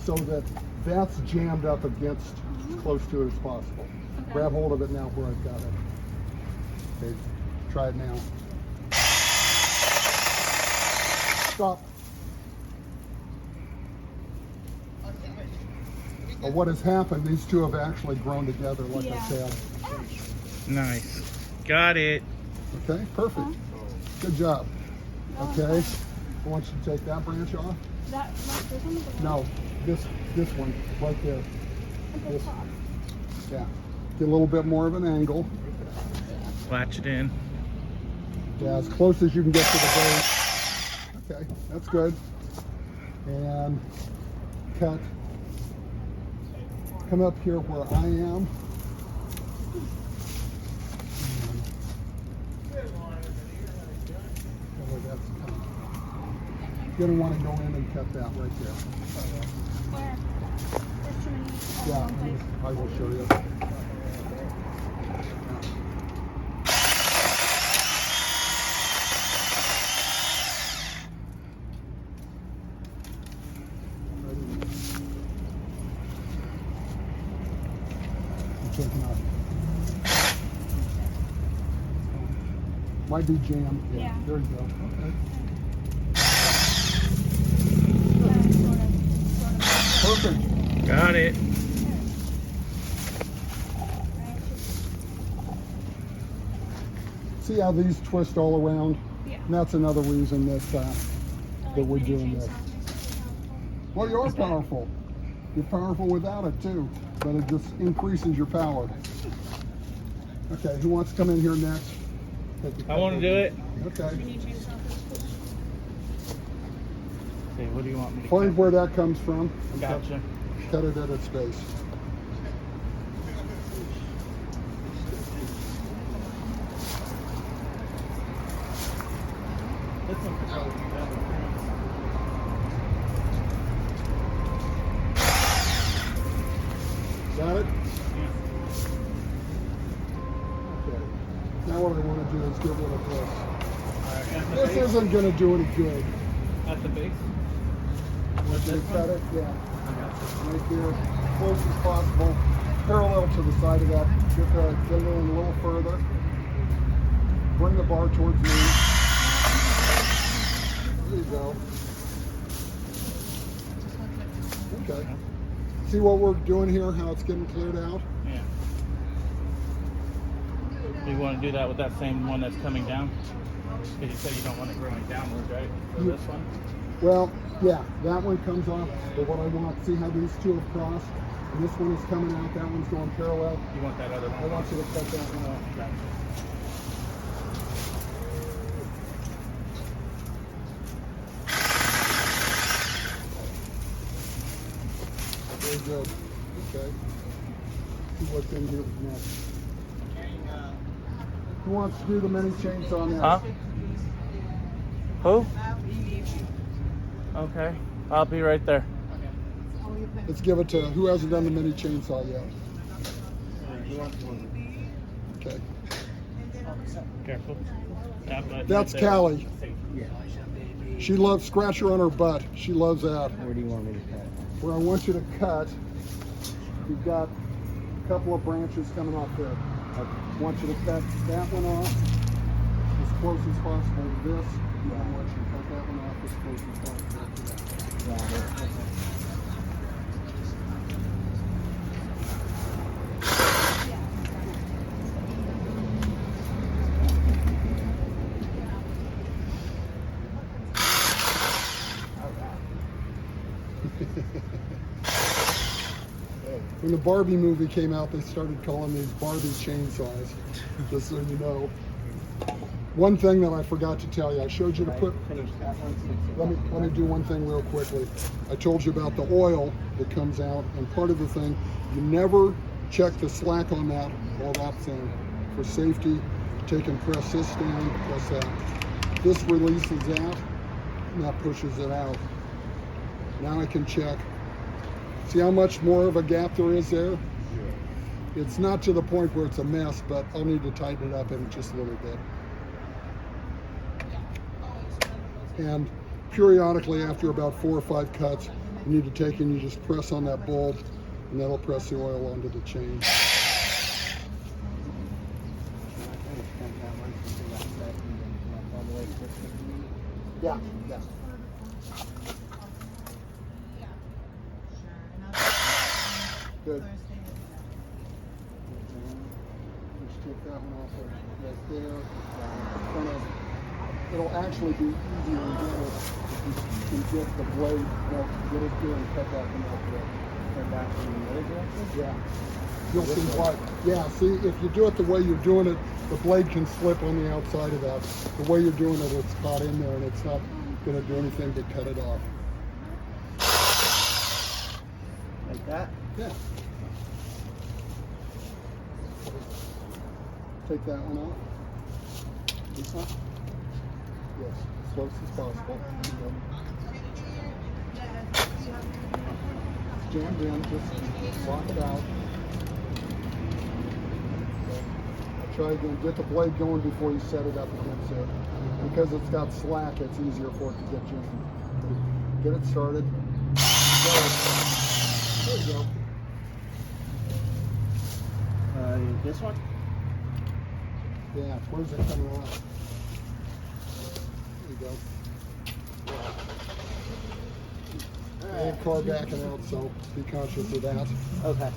so that that's jammed up against as close to it as possible. Okay. Grab hold of it now where I've got it. Okay, try it now. Stop. Well, what has happened, these two have actually grown together, like I Yeah. said. nice. Got it. Okay, perfect. Good job. Okay, I want you to take that branch off. That, like, this one is the No, this one, right there. at the this- top. Yeah. Get a little bit more of an angle. Latch it in. Yeah, as close as you can get to the base. Okay, that's good. And cut. Come up here where I am. You're gonna want to go in and cut that right there. Where? There's too many all in Yeah, one place. I will show you. Checking out. Might be jammed. Yeah. There you go. Okay. Perfect. Got it. See how these twist all around? Yeah. And that's another reason that we're doing this. Well, you are powerful. You're powerful without it too, but it just increases your power. Okay, who wants to come in here next? I want to do it. Okay. Okay, what do you want me to Find cut? where that comes from. And Gotcha. cut it at its base. This one could probably be done with prints. Got it? Okay. Now what I want to do is get rid of this. Alright, at the This base. isn't going to do any good. At the base. Want you to this cut one? it? Yeah. I got you. Right there, close as possible, parallel to the side of that. Get it in a little further. Bring the bar towards me. There you go. Okay. See what we're doing here, how it's getting cleared out? Yeah. You want to do that with that same one that's coming down? Because you said you don't want it growing downwards, right? For this one? Well, yeah, that one comes off, but what I want, see how these two have crossed? And this one is coming out, that one's going parallel. You want that other one? I want you to cut that one off. Gotcha. Very good. Okay. See what's in here next. Who wants to do the mini chainsaw now? Huh? Who? Okay. I'll be right there. Let's give it to who hasn't done the mini chainsaw yet. Okay. Careful. That button That's right there. Callie. Yeah. She loves scratcher on her butt. She loves that. Where do you want me to cut? Where I want you to cut, you've got a couple of branches coming off there. I want you to cut that one off as close as possible to this. I want you to cut that one off as close as possible to that. When the Barbie movie came out, they started calling these Barbie chainsaws, just so you know. One thing that I forgot to tell you, I showed you to put, Finish that one. let me do one thing real quickly. I told you about the oil that comes out, and part of the thing, you never check the slack on that while that's in. For safety, take and press this down, press that. This releases that, and that pushes it out. Now I can check. See how much more of a gap there is there? It's not to the point where it's a mess, but I'll need to tighten it up in just a little bit. And periodically, after about 4 or 5 cuts, you need to take and you just press on that bulb, and that'll press the oil onto the chain. Yeah, yeah. Good. Just take that one off right there. Kind of, it'll actually be easier to get it if you can get the blade, get it through and cut that one off there. Turn back in the other direction? Yeah. You'll see why. Yeah, see, if you do it the way you're doing it, the blade can slip on the outside of that. The way you're doing it, it's caught in there and it's not going to do anything but cut it off. Like that? Yeah. Take that one off. This one? Yes, as close as possible. jammed in, just lock it out. I'll try again, get the blade going before you set it up against it. Because it's got slack, it's easier for it to get jammed. Get it started. There you go. This one? Yeah, where's it coming off? There you go. And car backing out, so be conscious of that. Okay.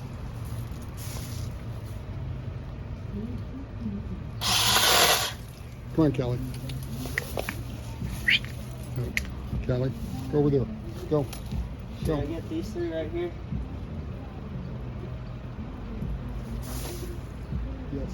Come on, Kelly. Kelly, go over there. Go. Should I get these three right here? Yes.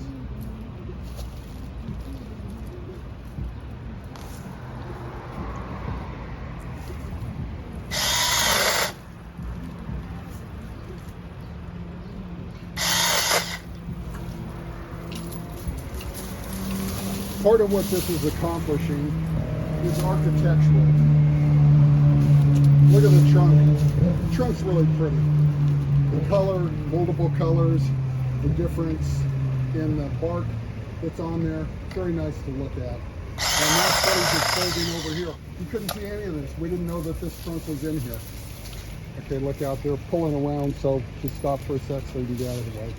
Part of what this is accomplishing is architectural. Look at the trunk. The trunk's really pretty. The color, multiple colors, the difference in the bark that's on there, very nice to look at. And that's what he's exposing over here. You couldn't see any of this. We didn't know that this trunk was in here. Okay, look out there, pulling around, so just stop for a sec so you can get out of the way.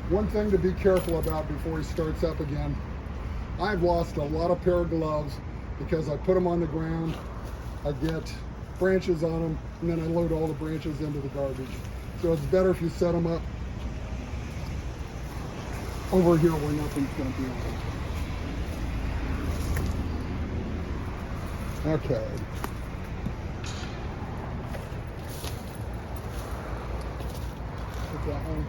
One thing to be careful about before he starts up again, I've lost a lot of pair of gloves because I put them on the ground, I get branches on them, and then I load all the branches into the garbage. So it's better if you set them up over here where nothing's going to be on it. Okay. Put that one.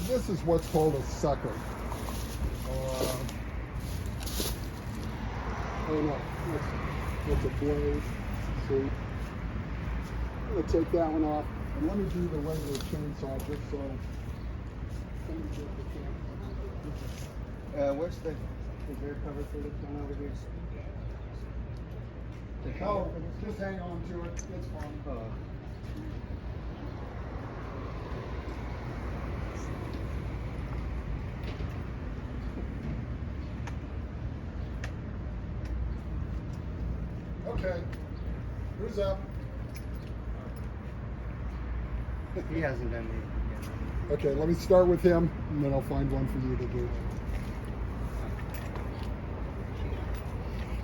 This is what's called a sucker. Oh no, that's a blade. See? I'm going to take that one off, and let me do the regular chainsaw just so. Where's the bear cover for this one over here? Oh, just hang on to it. It's fine. Okay, who's up? He hasn't done anything yet. Okay, let me start with him, and then I'll find one for you to do.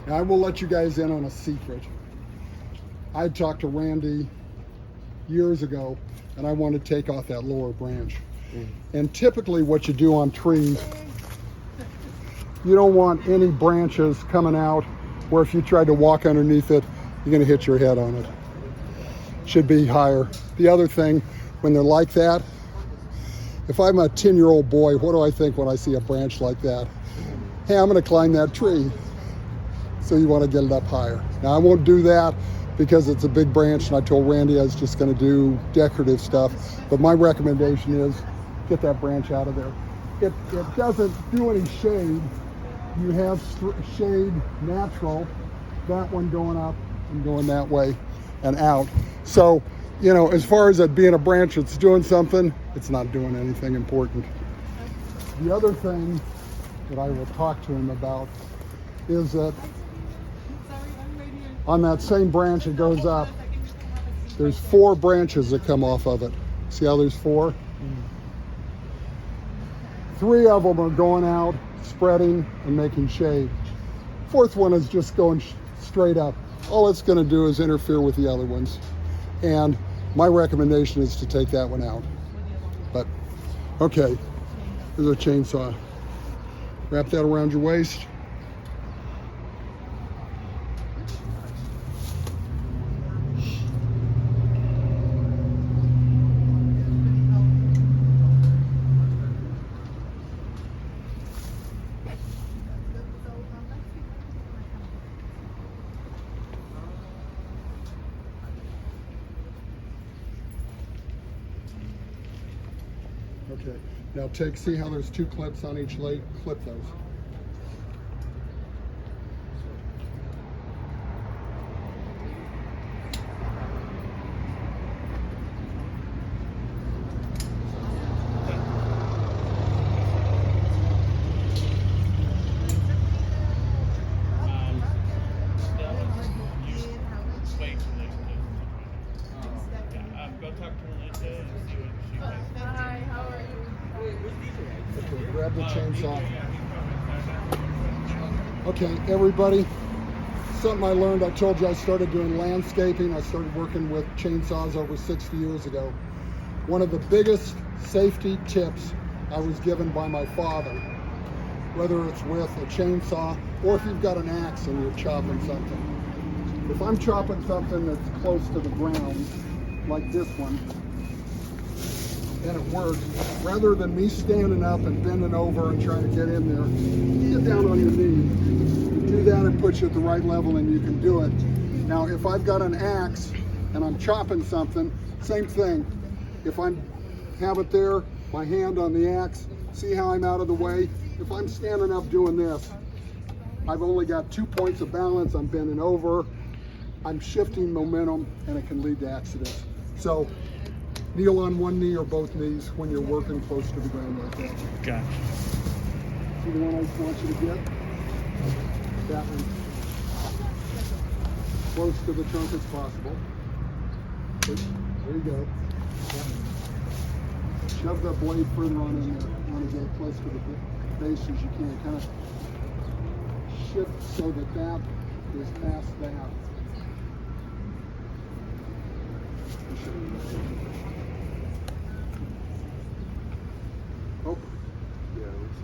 Now, I will let you guys in on a secret. I talked to Randy years ago, and I wanted to take off that lower branch. And typically what you do on trees, you don't want any branches coming out where if you try to walk underneath it, you're going to hit your head on it. Should be higher. The other thing, when they're like that, if I'm a 10-year-old boy, what do I think when I see a branch like that? Hey, I'm going to climb that tree. So you want to get it up higher. Now I won't do that because it's a big branch, and I told Randy I was just going to do decorative stuff. But my recommendation is get that branch out of there. It doesn't do any shade. You have shade natural, that one going up and going that way and out. So, you know, as far as it being a branch that's doing something, it's not doing anything important. The other thing that I will talk to him about is that on that same branch it goes up, there's 4 branches that come off of it. See how there's 4? 3 of them are going out, spreading and making shade. 4th one is just going straight up. All it's going to do is interfere with the other ones. And my recommendation is to take that one out. But, okay, here's a chainsaw. Wrap that around your waist. Okay. Now see how there's 2 clips on each leg? Clip those. Go talk to Melissa and see what she thinks. Hi, how are you? Okay, grab the chainsaw. Okay, everybody, something I learned, I told you I started doing landscaping. I started working with chainsaws over 60 years ago. One of the biggest safety tips I was given by my father, whether it's with a chainsaw or if you've got an axe and you're chopping something. If I'm chopping something that's close to the ground, like this one, and it works, rather than me standing up and bending over and trying to get in there, get down on your knees. Do that and put you at the right level and you can do it. Now, if I've got an axe and I'm chopping something, same thing. If I have it there, my hand on the axe, see how I'm out of the way? If I'm standing up doing this, I've only got 2 points of balance, I'm bending over, I'm shifting momentum, and it can lead to accidents. So kneel on one knee or both knees when you're working close to the ground like that. Gotcha. See the one I want you to get? That one. Close to the trunk as possible. There you go. Shove the blade further on in there. You want to get close to the base as you can. Kind of shift so that that is past that. Oh. Yeah, it's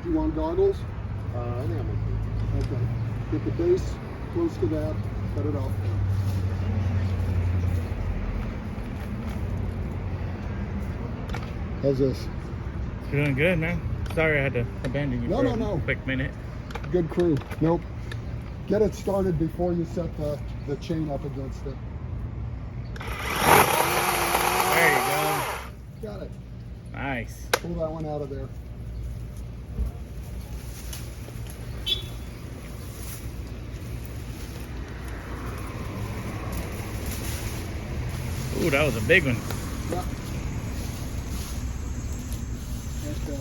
Do you want goggles? I think I'm okay. Okay. Get the base close to that. Cut it off. How's this? It's doing good, man. Sorry I had to abandon you No, for no, a no. quick minute. Good crew. Nope. Get it started before you set the chain up against it. There you go. Got it. Nice. Pull that one out of there. Ooh, that was a big one. Yeah. Okay.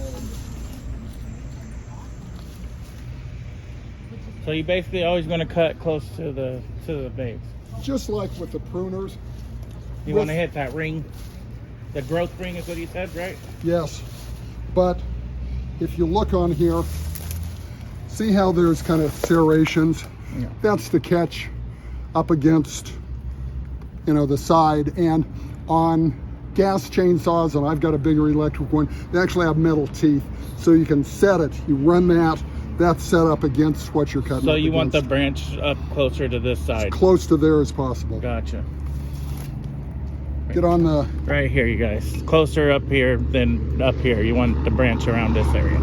So you basically always going to cut close to the base. Just like with the pruners. You want to hit that ring. The growth ring is what you said, right? Yes. But if you look on here, see how there's kind of serrations? Yeah. That's to catch up against, the side. And on gas chainsaws, and I've got a bigger electric one, they actually have metal teeth. So you can set it, you run that's set up against what you're cutting. So up you want the against. branch up closer to this side. As close to there as possible. Gotcha. Get on the, Right here, you guys. Closer up here than up here. You want the branch around this area.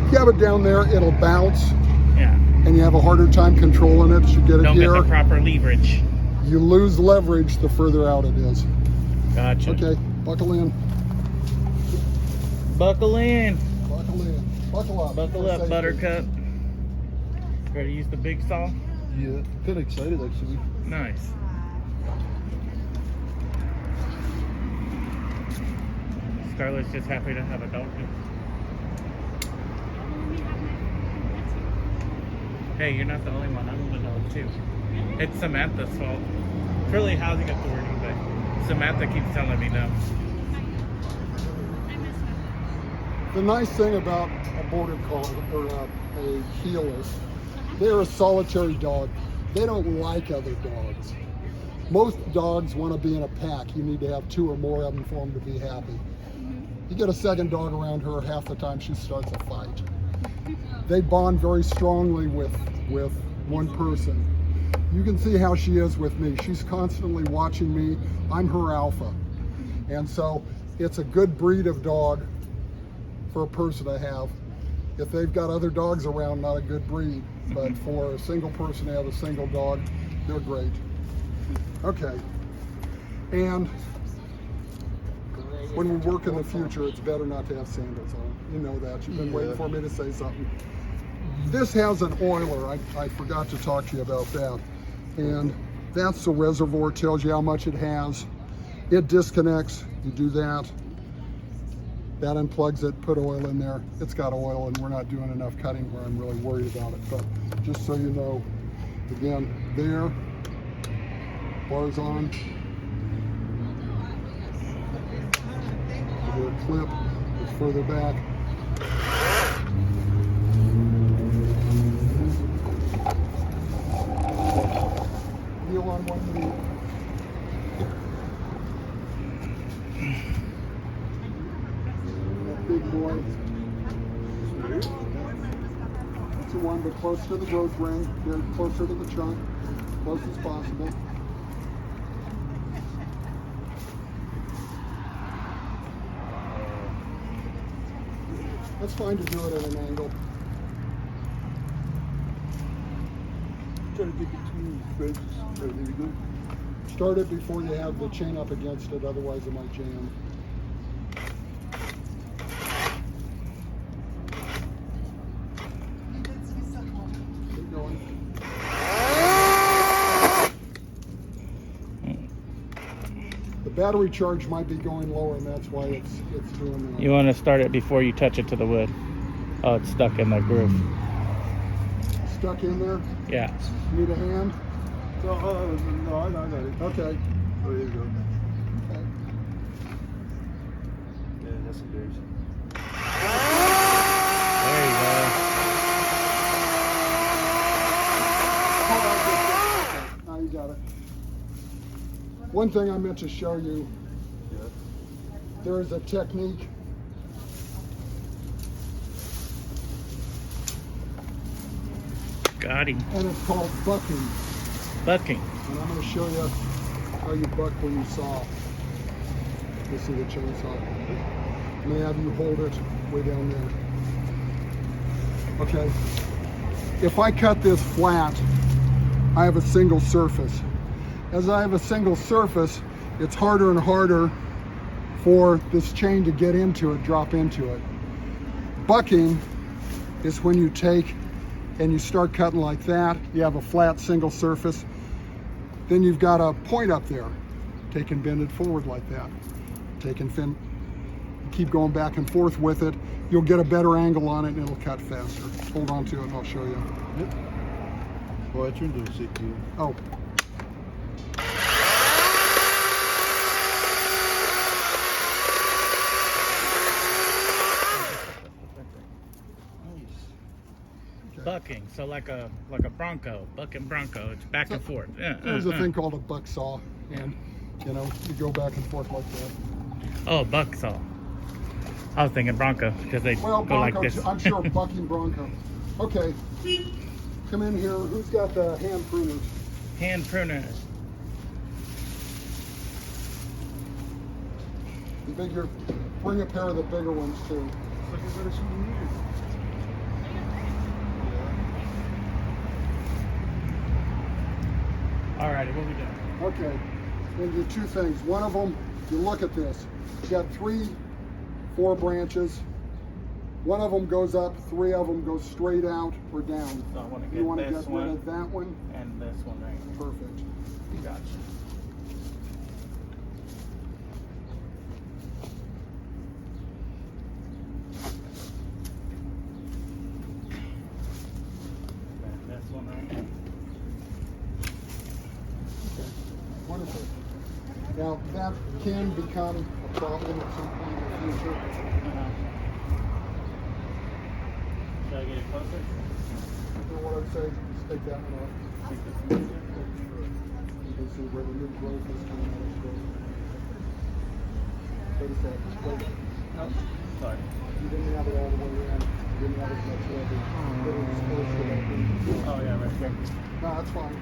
if you have it down there, it'll bounce, Yeah. and you have a harder time controlling it. As you get it Don't here, get the proper leverage. you lose leverage the further out it is. Gotcha. Okay, buckle in. Buckle in. Buckle in. Buckle up. Buckle for up, safety. Buttercup. Ready to use the big saw? Yeah, kind of excited actually. Nice. Scarlett's just happy to have a dog. Hey, you're not the only one. I'm a dog too. It's Samantha's fault. It's really housing authority, but Samantha keeps telling me no. The nice thing about a border collie or a heel is they're a solitary dog. They don't like other dogs. Most dogs want to be in a pack. You need to have 2 or more of them for them to be happy. You get a second dog around her, half the time she starts a fight. They bond very strongly with one person. You can see how she is with me. She's constantly watching me. I'm her alpha. And so it's a good breed of dog for a person to have. If they've got other dogs around, not a good breed. But for a single person to have a single dog, they're great. Okay. And when we work in the future, it's better not to have sandals on. You know that. You've been waiting for me to say something. This has an oiler. I forgot to talk to you about that. And that's the reservoir, tells you how much it has. It disconnects, you do that. That unplugs it, put oil in there. It's got oil and we're not doing enough cutting where I'm really worried about it. But just so you know, again, there, bars on. The clip is further back. Heel on one knee. That big boy. That's the one, but close to the growth ring. They're closer to the chunk, close as possible. That's fine to do it at an angle. Try to get between threads. There we go. Start it before you have the chain up against it, otherwise it might jam. Keep going. The battery charge might be going lower, and that's why it's doing that. You want to start it before you touch it to the wood. Oh, it's stuck in the groove. Stuck in there? Yeah. Need a hand? No, I got it. Okay. Oh, there you go. Okay. Yeah, that's embarrassing. There you go. Now you got it. One thing I meant to show you, Yeah. there is a technique. Got him. And it's called bucking. Bucking. And I'm going to show you how you buck when you saw. You see the chainsaw. I'm going to have you hold it way down there. Okay. If I cut this flat, I have a single surface. As I have a single surface, it's harder and harder for this chain to get into it, drop into it. Bucking is when you take and you start cutting like that. You have a flat single surface. Then you've got a point up there. Take and bend it forward like that. Take and keep going back and forth with it. You'll get a better angle on it and it'll cut faster. Hold on to it and I'll show you. Yep. Oh, I turned to a sick view. Oh. Bucking, so like a bronco, bucking bronco. It's back and forth. There's a thing called a buck saw, and you know, you go back and forth like that. Oh, buck saw. I was thinking bronco because they Well, go like bronco, this. I'm sure bucking bronco. Okay, come in here. Who's got the hand pruners? Hand pruner. The bigger, bring a pair of the bigger ones too. Look at what you need. Alrighty, what we doing? Okay, then do two things. One of them, you look at this. You got 4 branches. One of them goes up, 3 of them go straight out or down. So I want to You want get to this get rid one of that one? and this one right here. Perfect. Gotcha. And this one right here. Okay, wonderful. Now that can become a problem at some point in the future. Should I get it closer? You know what I'd say? Just take that one off. Take this one here. You can see where the new growth is coming out of growth. Notice that, just place it. Oh, sorry. You didn't have it all the way in. You didn't have as much leverage. But it was close to that. Oh yeah, right here. No, that's fine.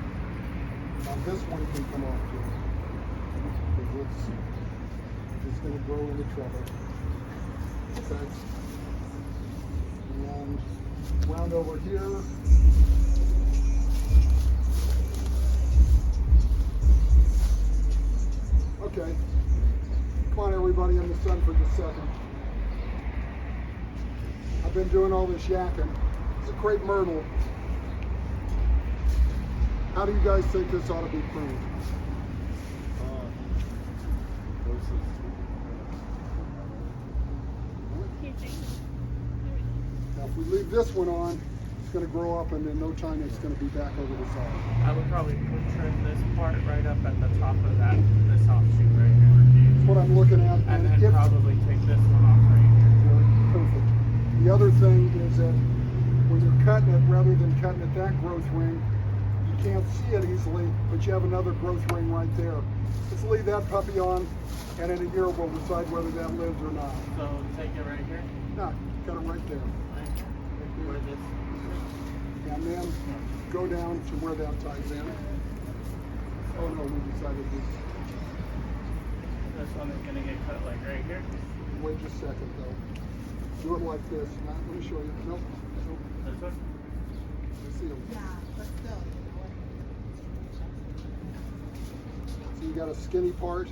Now this one can come off too. Because it's going to grow into trouble. Okay. And round over here. Okay. Come on, everybody in the sun for just a second. I've been doing all this yakking. It's a crepe myrtle. How do you guys think this ought to be pruned? Now, if we leave this one on, it's going to grow up, and in no time, it's going to be back over the side. I would probably trim this part right up at the top of that, this offshoot right here. That's what I'm looking at. And then if, probably take this one off right here. perfect. The other thing is that when you're cutting it, rather than cutting at that growth ring, you can't see it easily, but you have another growth ring right there. Let's leave that puppy on, and in a year we'll decide whether that lives or not. So take it right here. No, cut it right there. Right here. Where this. And then go down to where that ties in. Oh no, we decided to This one is gonna get cut like right here. wait just a second though. Do it like this. Not, let me show you. Nope. Nope. This one. I see them. So you got a skinny part.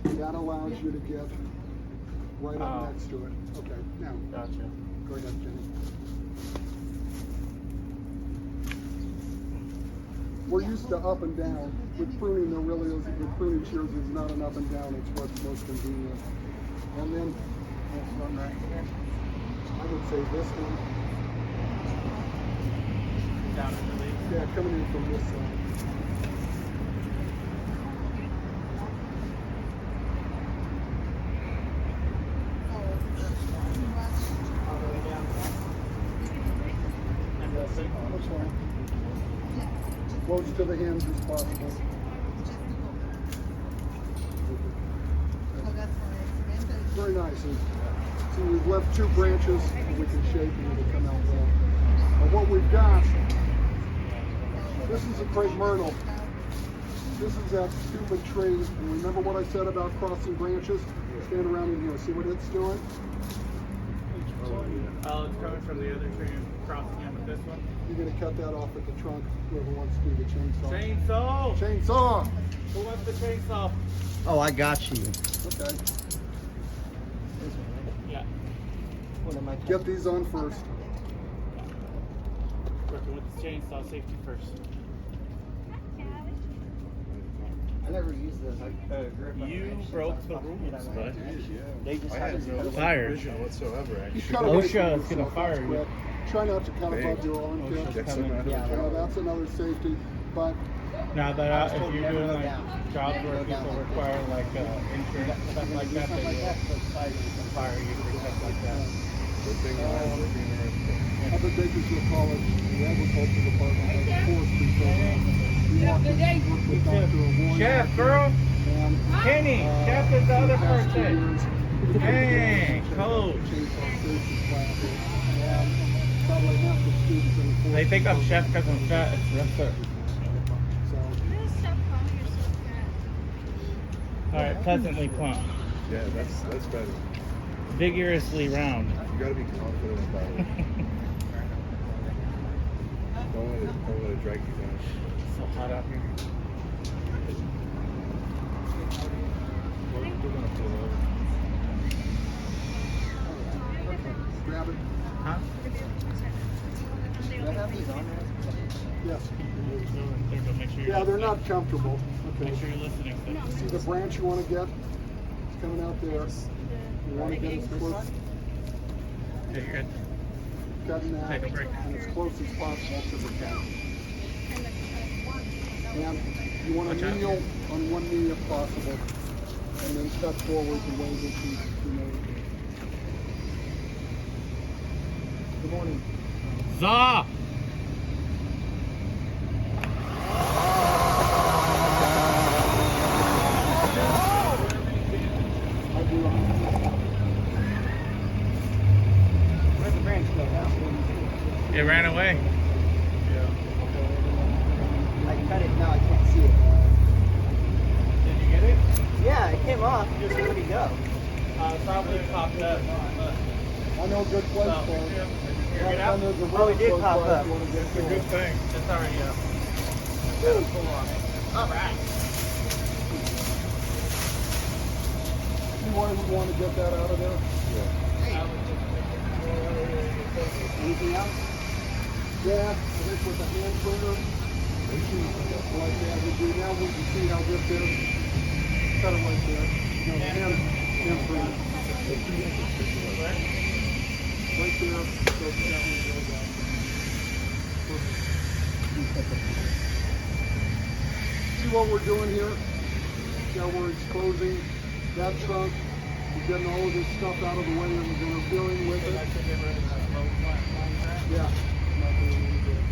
That allows you to get right up next to it. Okay, now Gotcha. go ahead, Jenny. We're used to up and down. With pruning, there really is, with pruning shears, is not an up and down. It's what's most convenient. And then This one right here. I would say this one. Down in the leaf. Yeah, coming in from this side. All the way down. And that's it. That's fine. Close to the hinge as possible. Very nice. And see, we've left two branches we can shape and it'll come out well. But what we've got, this is a crepe myrtle. This is that stupid tree. And remember what I said about crossing branches? Stand around in here. See what it's doing? Oh, it's coming from the other tree and crossing in with this one. You're going to cut that off at the trunk. Whoever wants to do the chainsaw. Chainsaw! Chainsaw! Who wants the chainsaw? Oh, I got you. Okay. Yeah. What am I? Get these on first. Working with the chainsaw, safety first. I never used the grip. You broke the rules, bud. They just I have had this no kind of Fire. vision whatsoever, You actually. cut away OSHA from is gonna yourself, fire that's you. correct. Try not to cut above your armpit. That's another Yeah. job. That's another safety. But Now that I was if told you're never doing go like down. jobs Never where go down people like this. require like insurance and stuff like that, they will fire you for stuff like that. Good thing I was working there. up at Bakersfield College, the agriculture department has a forestry program. We walked in and worked with Dr. Warren. Chef, girl. And, Kenny, Chef is the other the past 2 person. years, Dang, coach. chainsaw safety classes. And probably half the students in the course. They think I'm chef because I'm fat. It's yes, sir. So, All right, pleasantly plump, Yeah, that's better. vigorously round. You gotta be confident about it. Don't let it drag you down. So hot out here. We're gonna pull over. grab it. Huh? Do I have these on there? Yes. Make sure you're Yeah, they're listening. not comfortable. Okay. Make sure you're listening. See the branch you want to get? It's coming out there. You want to get as close, Okay, you're good. cutting that, Take a break. and as close as possible to the cap. And you want Watch to out. kneel on one knee if possible, and then cut forward the way that you know. Good morning. Za! I do. Where'd the branch go now? It ran away. I cut it now. I can't see it. Did you get it? Yeah, it came off. Just where'd it go? Probably popped up. I know a good place So, for it. figure it out? There's a Oh, it did road pop close by up. if you want to get It's a to good it. thing. It's already up. Got a pull on it. All right. see why we want to get that out of there? Yeah. Anything else? Yeah, I think with the hand printer, like that we do now, we can see how this is. Cut it right there. No, the hand printer. Right there, so that one goes out. Perfect. See what we're doing here? See how we're exposing that trunk? We're getting all of this stuff out of the way and we're interfering with it. Yeah. Not doing any good.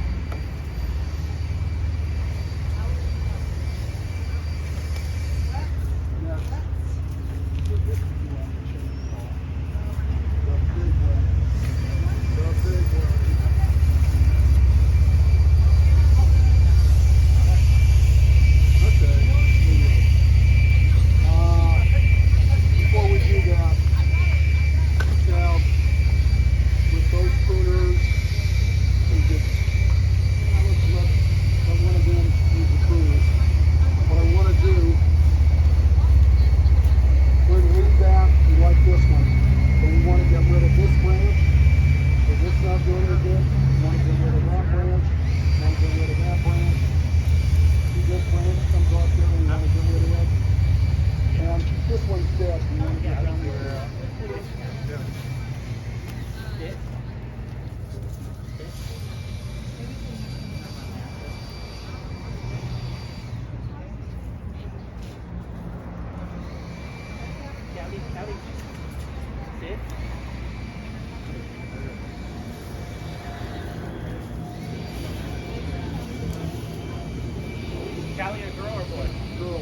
Next. The big one. The big one. Okay. Before we do that, now with those pruners, we just let one of them use the pruners. What I want to do, we're going to leave that. We like this one, but we want to get rid of this branch. If it's not doing it good, we want to get rid of that branch. We want to get rid of that branch. See this branch comes off there, we want to get rid of it. And this one's dead. We want to get down there. Callie, a girl or boy? Girl.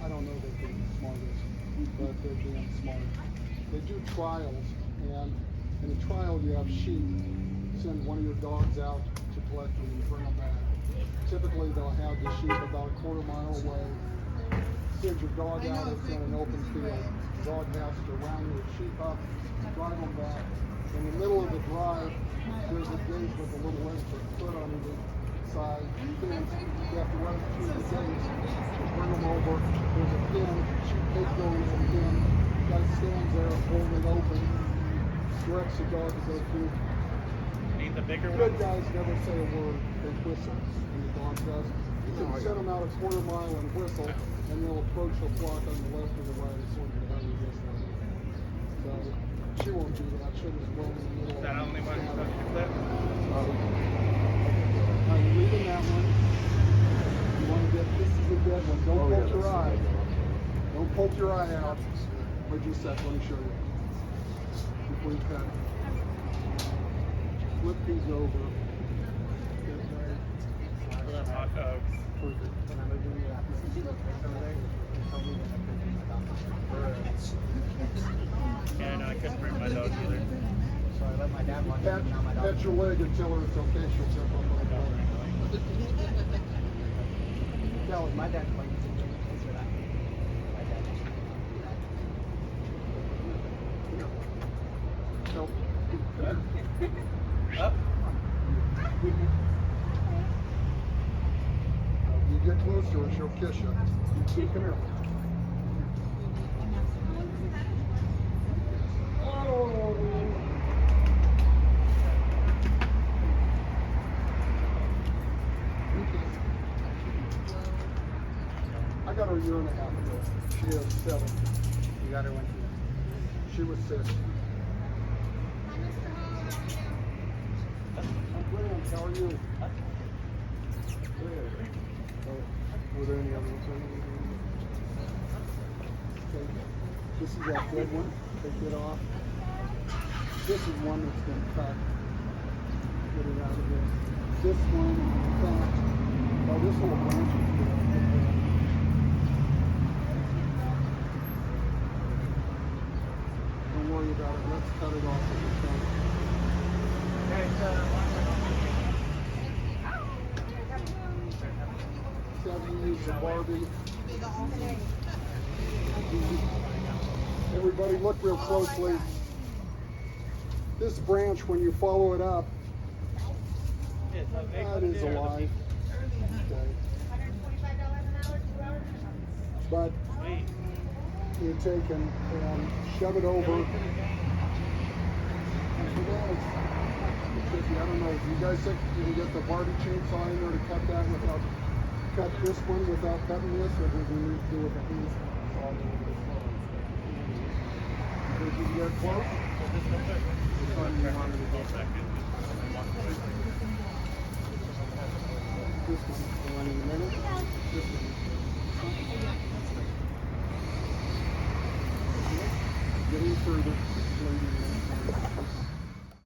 I don't know that they're the smartest, but they're damn smart. They do trials, and in a trial you have sheep. Send one of your dogs out to collect them and bring them back. Typically they'll have the sheep about a quarter-mile away. Send your dog out, it's in an open field. The dog has to round your sheep up, drive them back. In the middle of the drive, there's a gate with a little extra foot on either side. You have to run through the gate, bring them over. There's a pin, take those and pin. Guy stands there, hold it open, directs the dog to go through. Need the bigger one? Good guys never say a word, they whistle, and the dog does. You can send them out a quarter-mile and whistle, and they'll approach the flock on the left or the right as soon as they have you whistle. So, she won't do that, she'll just roll in the middle. Is that only one you clip? I'm leaving that one. You want to get, this is a dead one, don't poke your eye. Don't poke your eye out. Wait just a sec, let me show you. Before you cut. Flip these over. Hot dogs. Perfect. Yeah, no, I couldn't bring my dog either. So I let my dad watch it, and now my dog. Pet your leg and tell her it's okay, she'll jump up on the ball. No, my dad played it. Answer that. My dad just Nope. Up. You get close to her, she'll kiss you. Come here. I got her a year and a half ago. She is 7. You got her when She was 6. I'm Graham, how are you? Good. Were there any other ones? Okay. This is that dead one. Take it off. This is one that's been cut. Get it out of there. This one, cut. Oh, this little branch is good. Don't worry about it. Let's cut it off at the front. Here's the Barbie. Everybody look real closely. This branch, when you follow it up, that is alive. Okay. But you take and shove it over. I don't know, do you guys think you can get the Barbie chainsaw in there to cut that without, cut this one without cutting this, or would we need to do it with a hand? Think you can get close? Which one do you want me to go second? This one, the one in the middle? This one. Getting further.